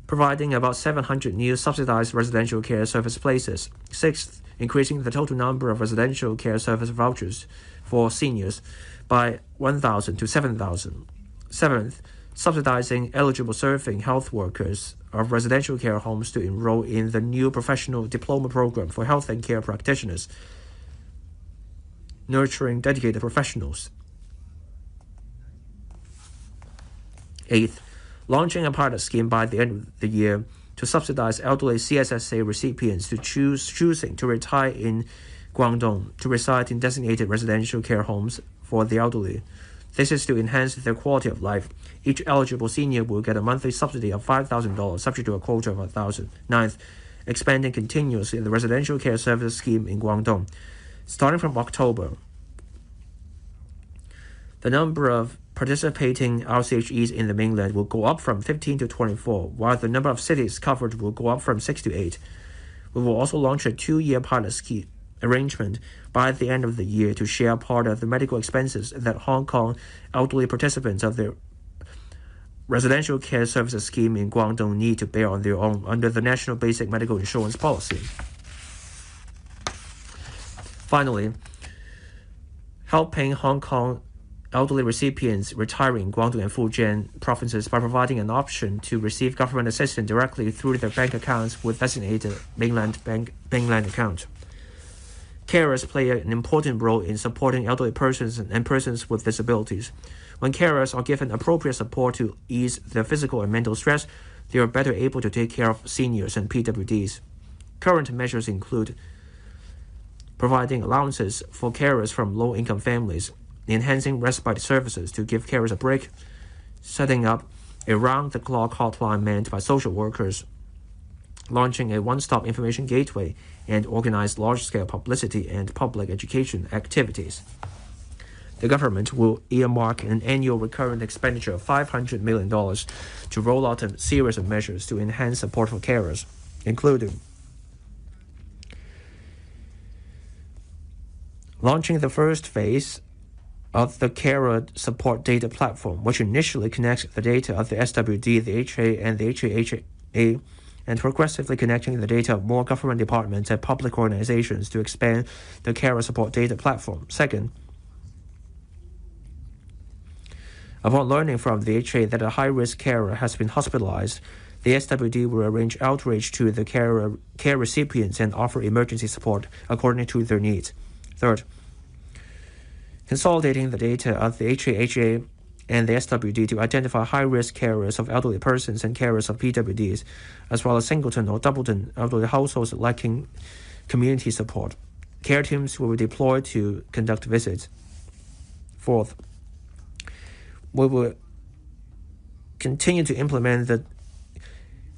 providing about 700 new subsidized residential care service places. Sixth, increasing the total number of residential care service vouchers for seniors by 1,000 to 7,000. Seventh, subsidizing eligible serving health workers of residential care homes to enroll in the new professional diploma program for health and care practitioners, nurturing dedicated professionals. Eighth, launching a pilot scheme by the end of the year to subsidize elderly CSSA recipients to choosing to retire in Guangdong to reside in designated residential care homes for the elderly. This is to enhance their quality of life. Each eligible senior will get a monthly subsidy of $5,000, subject to a quota of 1,000. Ninth, expanding continuously the residential care service scheme in Guangdong. Starting from October, the number of participating RCHEs in the mainland will go up from 15 to 24, while the number of cities covered will go up from 6 to 8. We will also launch a 2-year pilot arrangement by the end of the year to share part of the medical expenses that Hong Kong elderly participants of the residential care services scheme in Guangdong need to bear on their own under the National Basic Medical Insurance Policy. Finally, helping Hong Kong elderly recipients retiring in Guangdong and Fujian provinces by providing an option to receive government assistance directly through their bank accounts with designated mainland account. Carers play an important role in supporting elderly persons and persons with disabilities. When carers are given appropriate support to ease their physical and mental stress, they are better able to take care of seniors and PWDs. Current measures include providing allowances for carers from low-income families, enhancing respite services to give carers a break, setting up a round-the-clock hotline manned by social workers, launching a one-stop information gateway, and organize large-scale publicity and public education activities. The government will earmark an annual recurrent expenditure of $500 million to roll out a series of measures to enhance support for carers, including launching the first phase of the Carer Support Data Platform, which initially connects the data of the SWD, the HA, and the HAHA, and progressively connecting the data of more government departments and public organizations to expand the Carer Support Data Platform. Second, upon learning from the HA that a high-risk carer has been hospitalized, the SWD will arrange outreach to the care recipients and offer emergency support according to their needs. Third, consolidating the data of the HA and the SWD to identify high-risk carers of elderly persons and carers of PWDs, as well as singleton or doubleton elderly households lacking community support. Care teams will be deployed to conduct visits. Fourth, we will continue to implement the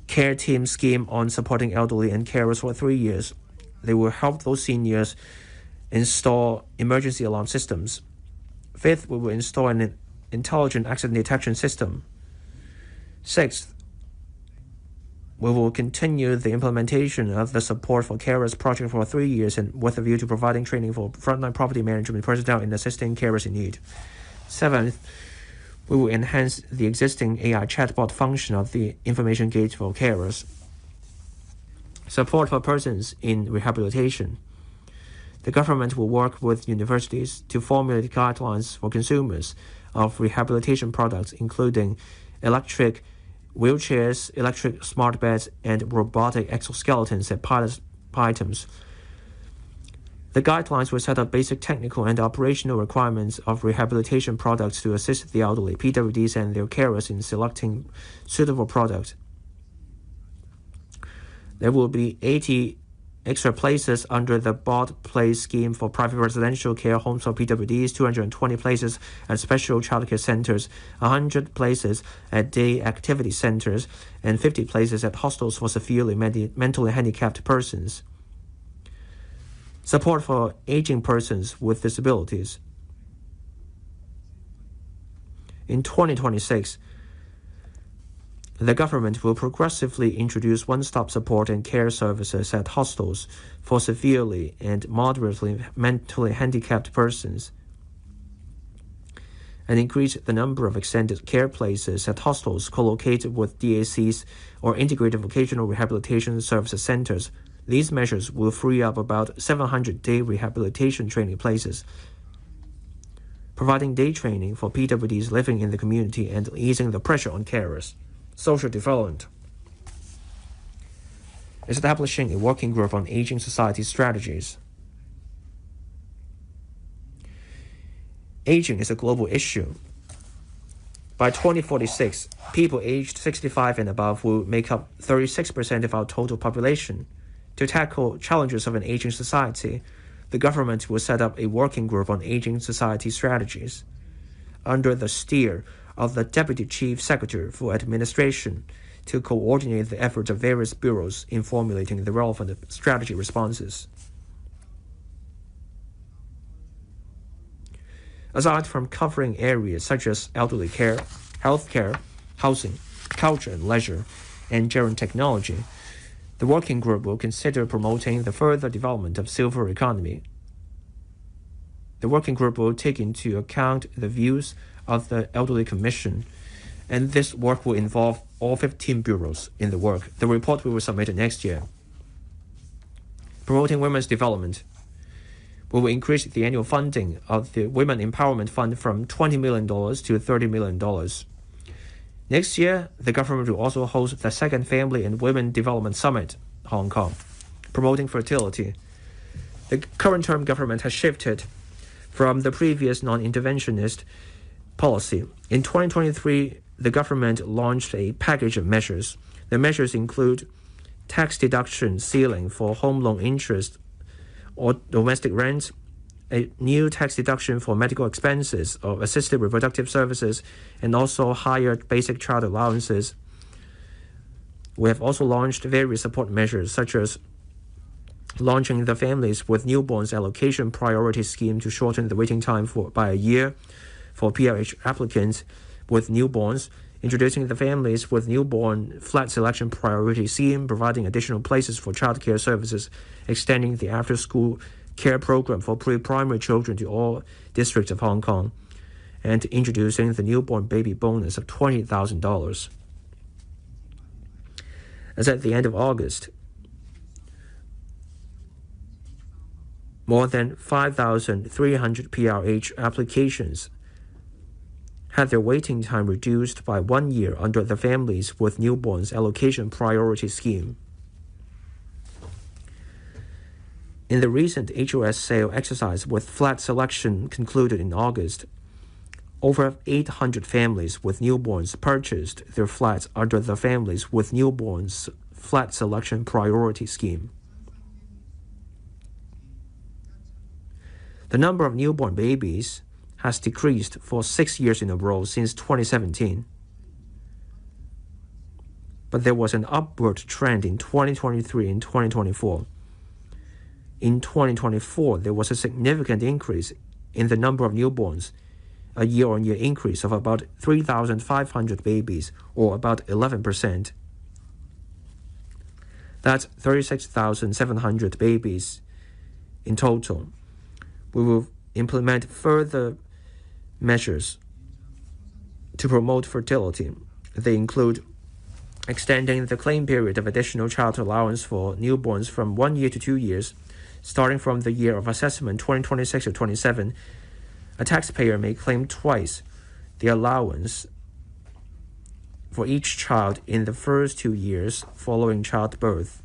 care team scheme on supporting elderly and carers for 3 years. They will help those seniors install emergency alarm systems. Fifth, we will install an intelligent accident detection system. Sixth, we will continue the implementation of the Support for Carers project for 3 years and with a view to providing training for frontline property management personnel in assisting carers in need. Seventh, we will enhance the existing AI chatbot function of the information gate for carers. Support for persons in rehabilitation. The government will work with universities to formulate guidelines for consumers of rehabilitation products, including electric wheelchairs, electric smart beds, and robotic exoskeletons as pilot items. The guidelines will set up basic technical and operational requirements of rehabilitation products to assist the elderly, PWDs, and their carers in selecting suitable products. There will be 80 extra places under the Bod Place scheme for private residential care homes for PWDs, 220 places at special childcare centers, 100 places at day activity centers, and 50 places at hostels for severely mentally handicapped persons. Support for aging persons with disabilities. In 2026, the government will progressively introduce one-stop support and care services at hostels for severely and moderately mentally handicapped persons, and increase the number of extended care places at hostels co-located with DACs or integrated vocational rehabilitation services centers. These measures will free up about 700 day rehabilitation training places, providing day training for PWDs living in the community and easing the pressure on carers. Social development. Establishing a working group on aging society strategies. Aging is a global issue. By 2046, people aged 65 and above will make up 36% of our total population. To tackle challenges of an aging society, the government will set up a working group on aging society strategies under the steer of the Deputy Chief Secretary for Administration to coordinate the efforts of various bureaus in formulating the relevant strategy responses. Aside from covering areas such as elderly care, healthcare, housing, culture and leisure, and germ technology, The working group will consider promoting the further development of silver economy. The working group will take into account the views of the Elderly Commission, and this work will involve all 15 bureaus in the work. The report will be submitted next year. Promoting women's development. We will increase the annual funding of the Women Empowerment Fund from $20 million to $30 million. Next year, the government will also host the second Family and Women Development Summit, Hong Kong, promoting fertility. The current term government has shifted from the previous non-interventionist policy. In 2023, the government launched a package of measures. The measures include tax deduction ceiling for home loan interest or domestic rent, a new tax deduction for medical expenses or assisted reproductive services, and also higher basic child allowances. We have also launched various support measures, such as launching the Families with Newborns Allocation Priority Scheme to shorten the waiting time by a year for PRH applicants with newborns, introducing the Families with Newborn Flat Selection Priority Scheme, providing additional places for childcare services, extending the after-school care program for pre-primary children to all districts of Hong Kong, and introducing the newborn baby bonus of $20,000. As at the end of August, more than 5,300 PRH applications had their waiting time reduced by 1 year under the Families with Newborns Allocation Priority Scheme. In the recent HOS sale exercise with flat selection concluded in August, over 800 families with newborns purchased their flats under the Families with Newborns Flat Selection Priority Scheme. The number of newborn babies has decreased for 6 years in a row since 2017. But there was an upward trend in 2023 and 2024. In 2024, there was a significant increase in the number of newborns, a year-on-year increase of about 3,500 babies, or about 11%. That's 36,700 babies in total. We will implement further measures to promote fertility. They include extending the claim period of additional child allowance for newborns from 1 year to 2 years, starting from the year of assessment 2026 or 27. A taxpayer may claim twice the allowance for each child in the first 2 years following childbirth.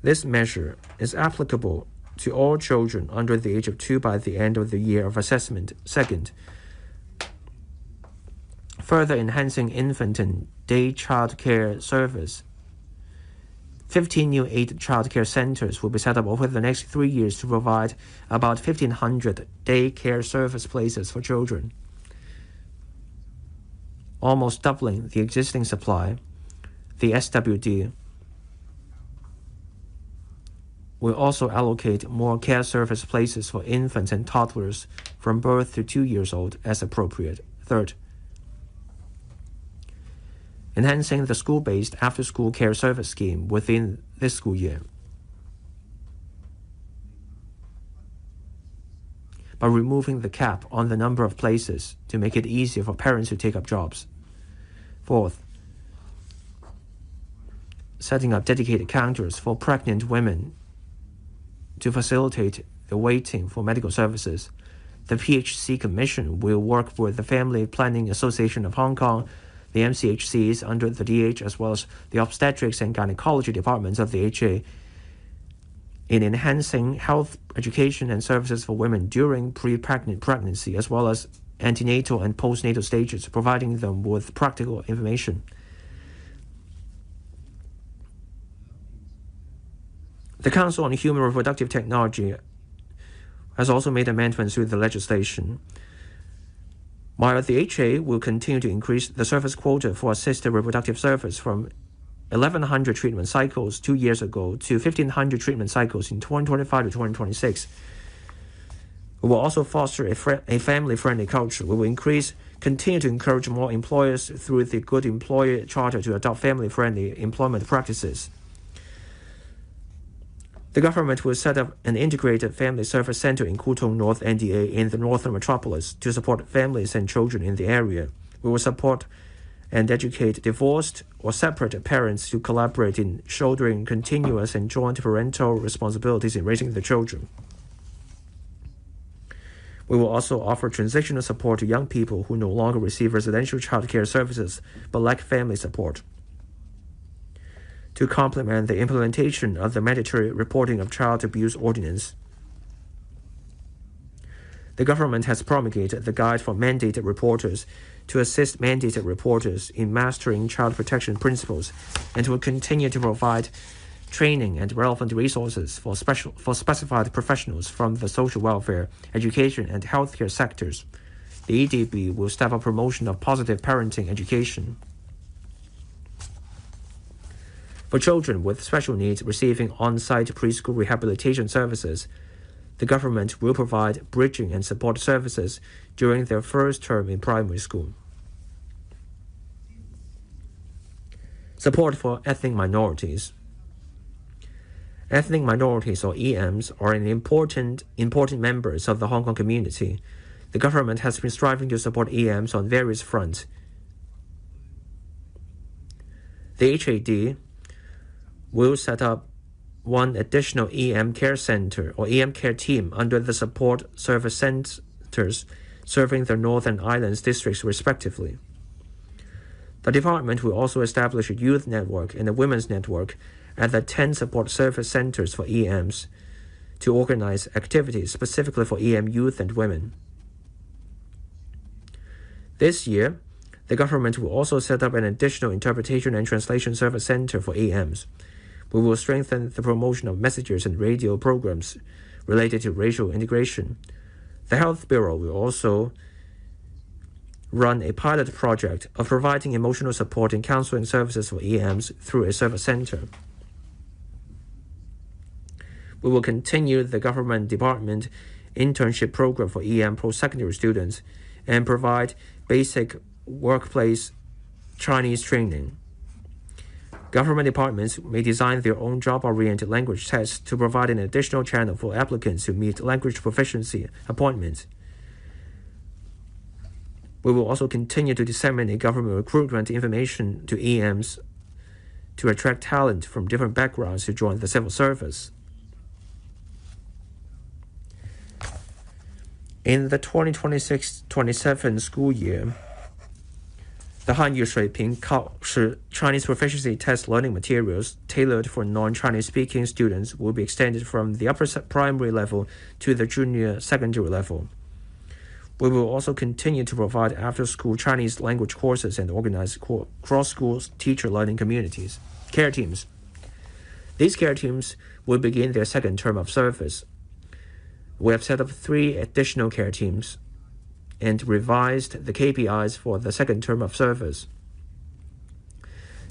This measure is applicable to all children under the age of 2 by the end of the year of assessment. Second, further enhancing infant and day child care service. 15 new 8 child care centers will be set up over the next 3 years to provide about 1,500 day care service places for children, almost doubling the existing supply. The SWD will also allocate more care service places for infants and toddlers from birth to 2 years old as appropriate. Third, enhancing the school-based after-school care service scheme within this school year. By removing the cap on the number of places to make it easier for parents to take up jobs. Fourth, setting up dedicated counters for pregnant women to facilitate the waiting for medical services. The PHC Commission will work with the Family Planning Association of Hong Kong, the MCHCs under the DH, as well as the obstetrics and gynecology departments of the HA, in enhancing health education and services for women during pregnancy, as well as antenatal and postnatal stages, providing them with practical information. The Council on Human Reproductive Technology has also made amendments to the legislation. While the HA will continue to increase the service quota for assisted reproductive service from 1,100 treatment cycles 2 years ago to 1,500 treatment cycles in 2025 to 2026. We will also foster a family-friendly culture. We will increase continue to encourage more employers through the Good Employer Charter to adopt family-friendly employment practices. The government will set up an integrated family service center in Kutong North NDA in the northern metropolis to support families and children in the area. We will support and educate divorced or separate parents to collaborate in shouldering continuous and joint parental responsibilities in raising the children. We will also offer transitional support to young people who no longer receive residential child care services but lack family support. To complement the implementation of the mandatory reporting of child abuse ordinance, the government has promulgated the Guide for Mandated Reporters to assist mandated reporters in mastering child protection principles, and will continue to provide training and relevant resources for specified professionals from the social welfare, education, and healthcare sectors. The EDB will step up promotion of positive parenting education. For children with special needs receiving on-site preschool rehabilitation services, the government will provide bridging and support services during their first term in primary school. Support for ethnic minorities. Ethnic minorities, or EMs, are an important members of the Hong Kong community. The government has been striving to support EMs on various fronts. The HAD will set up one additional EM care center or EM care team under the support service centers serving the Northern Islands districts respectively. The department will also establish a youth network and a women's network at the 10 support service centers for EMs to organize activities specifically for EM youth and women. This year, the government will also set up an additional interpretation and translation service center for EMs. We will strengthen the promotion of messages and radio programs related to racial integration. The Health Bureau will also run a pilot project of providing emotional support and counseling services for EMs through a service center. We will continue the government department internship program for EM post-secondary students and provide basic workplace Chinese training. Government departments may design their own job-oriented language tests to provide an additional channel for applicants to meet language proficiency appointments. We will also continue to disseminate government recruitment information to EMs to attract talent from different backgrounds to join the civil service. In the 2026-27 school year, the Hanyu 水平考试 Chinese proficiency test learning materials tailored for non-Chinese speaking students will be extended from the upper primary level to the junior secondary level. We will also continue to provide after-school Chinese language courses and organize cross-school teacher learning care teams. These care teams will begin their second term of service. We have set up 3 additional care teams and revised the KPIs for the second term of service.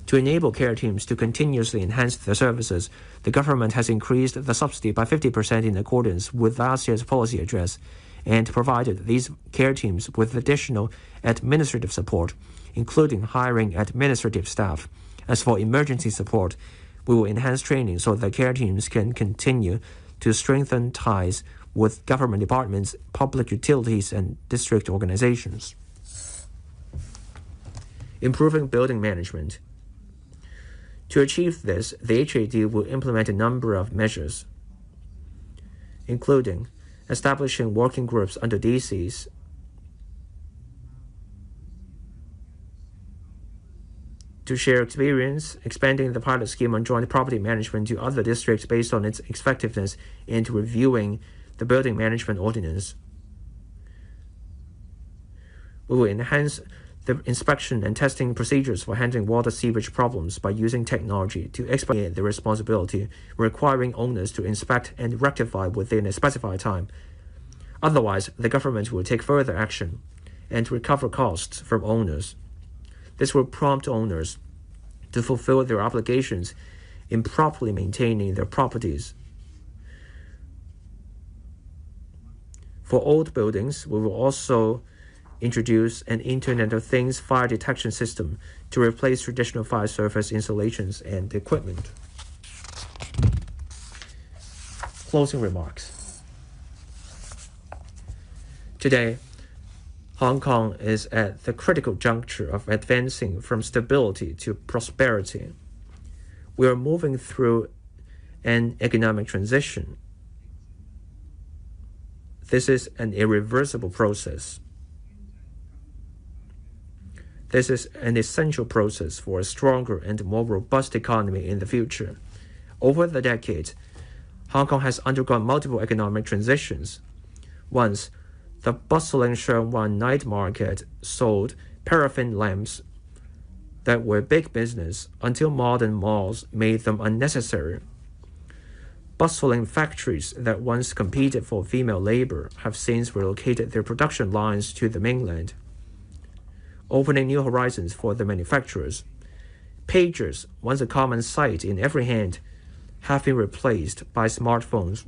To enable care teams to continuously enhance their services, the government has increased the subsidy by 50% in accordance with last year's policy address and provided these care teams with additional administrative support, including hiring administrative staff. As for emergency support, we will enhance training so that care teams can continue to strengthen ties with government departments, public utilities, and district organizations. Improving building management. To achieve this, the HAD will implement a number of measures, including establishing working groups under DCs, to share experience, expanding the pilot scheme on joint property management to other districts based on its effectiveness, and reviewing the building management ordinance. We will enhance the inspection and testing procedures for handling water seepage problems by using technology to expedite the responsibility, requiring owners to inspect and rectify within a specified time. Otherwise, the government will take further action and recover costs from owners. This will prompt owners to fulfill their obligations in properly maintaining their properties. For old buildings, we will also introduce an Internet of Things fire detection system to replace traditional fire service installations and equipment. Closing remarks. Today, Hong Kong is at the critical juncture of advancing from stability to prosperity. We are moving through an economic transition. This is an irreversible process. This is an essential process for a stronger and more robust economy in the future. Over the decades, Hong Kong has undergone multiple economic transitions. Once, the bustling Sheung Wan night market sold paraffin lamps that were big business until modern malls made them unnecessary. Bustling factories that once competed for female labor have since relocated their production lines to the mainland, opening new horizons for the manufacturers. Pagers, once a common sight in every hand, have been replaced by smartphones,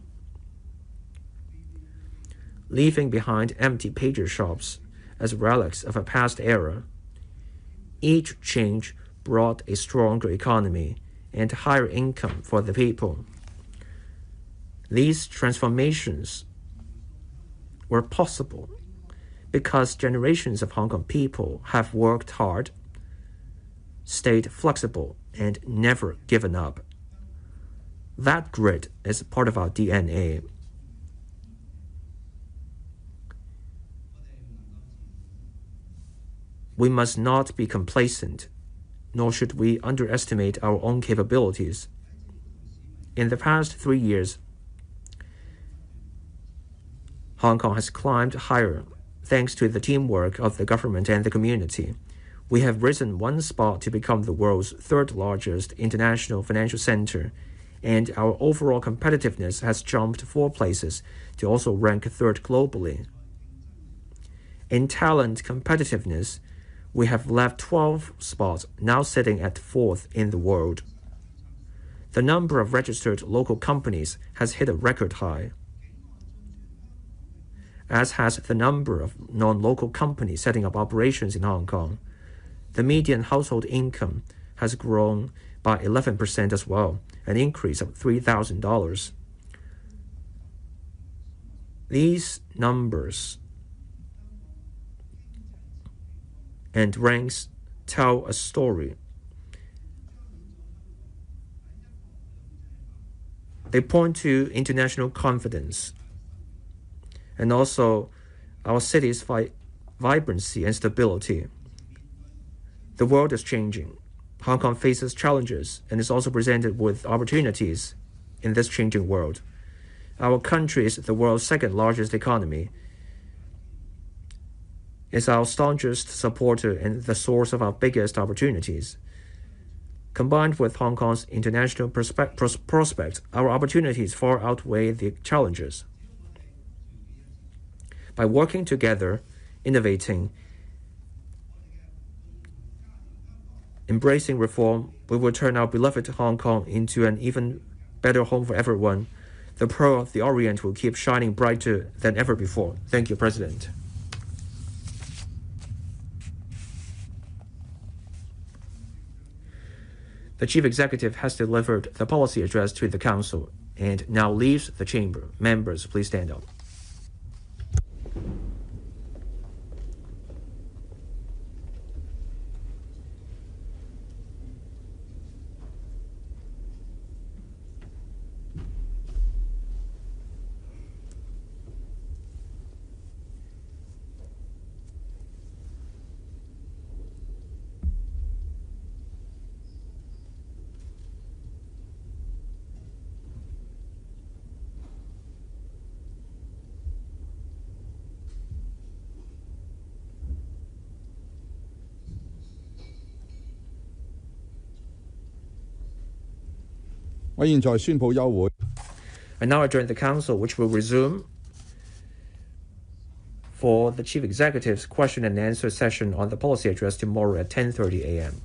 leaving behind empty pager shops as relics of a past era. Each change brought a stronger economy and higher income for the people. These transformations were possible because generations of Hong Kong people have worked hard, stayed flexible, and never given up. That grit is part of our DNA. We must not be complacent, nor should we underestimate our own capabilities. In the past 3 years, Hong Kong has climbed higher thanks to the teamwork of the government and the community. We have risen one spot to become the world's third largest international financial center, and our overall competitiveness has jumped 4 places to also rank third globally. In talent competitiveness, we have left 12 spots, now sitting at 4th in the world. The number of registered local companies has hit a record high, as has the number of non-local companies setting up operations in Hong Kong. The median household income has grown by 11% as well, an increase of $3,000. These numbers and ranks tell a story. They point to international confidence and also our city's vibrancy and stability. The world is changing. Hong Kong faces challenges and is also presented with opportunities in this changing world. Our country is the world's second largest economy, is our staunchest supporter and the source of our biggest opportunities. Combined with Hong Kong's international prospect, our opportunities far outweigh the challenges. By working together, innovating, embracing reform, we will turn our beloved Hong Kong into an even better home for everyone. The Pearl of the Orient will keep shining brighter than ever before. Thank you, President. The Chief Executive has delivered the policy address to the Council and now leaves the chamber. Members, please stand up. I now adjourn the Council, which will resume for the Chief Executive's question and answer session on the policy address tomorrow at 10:30 a.m.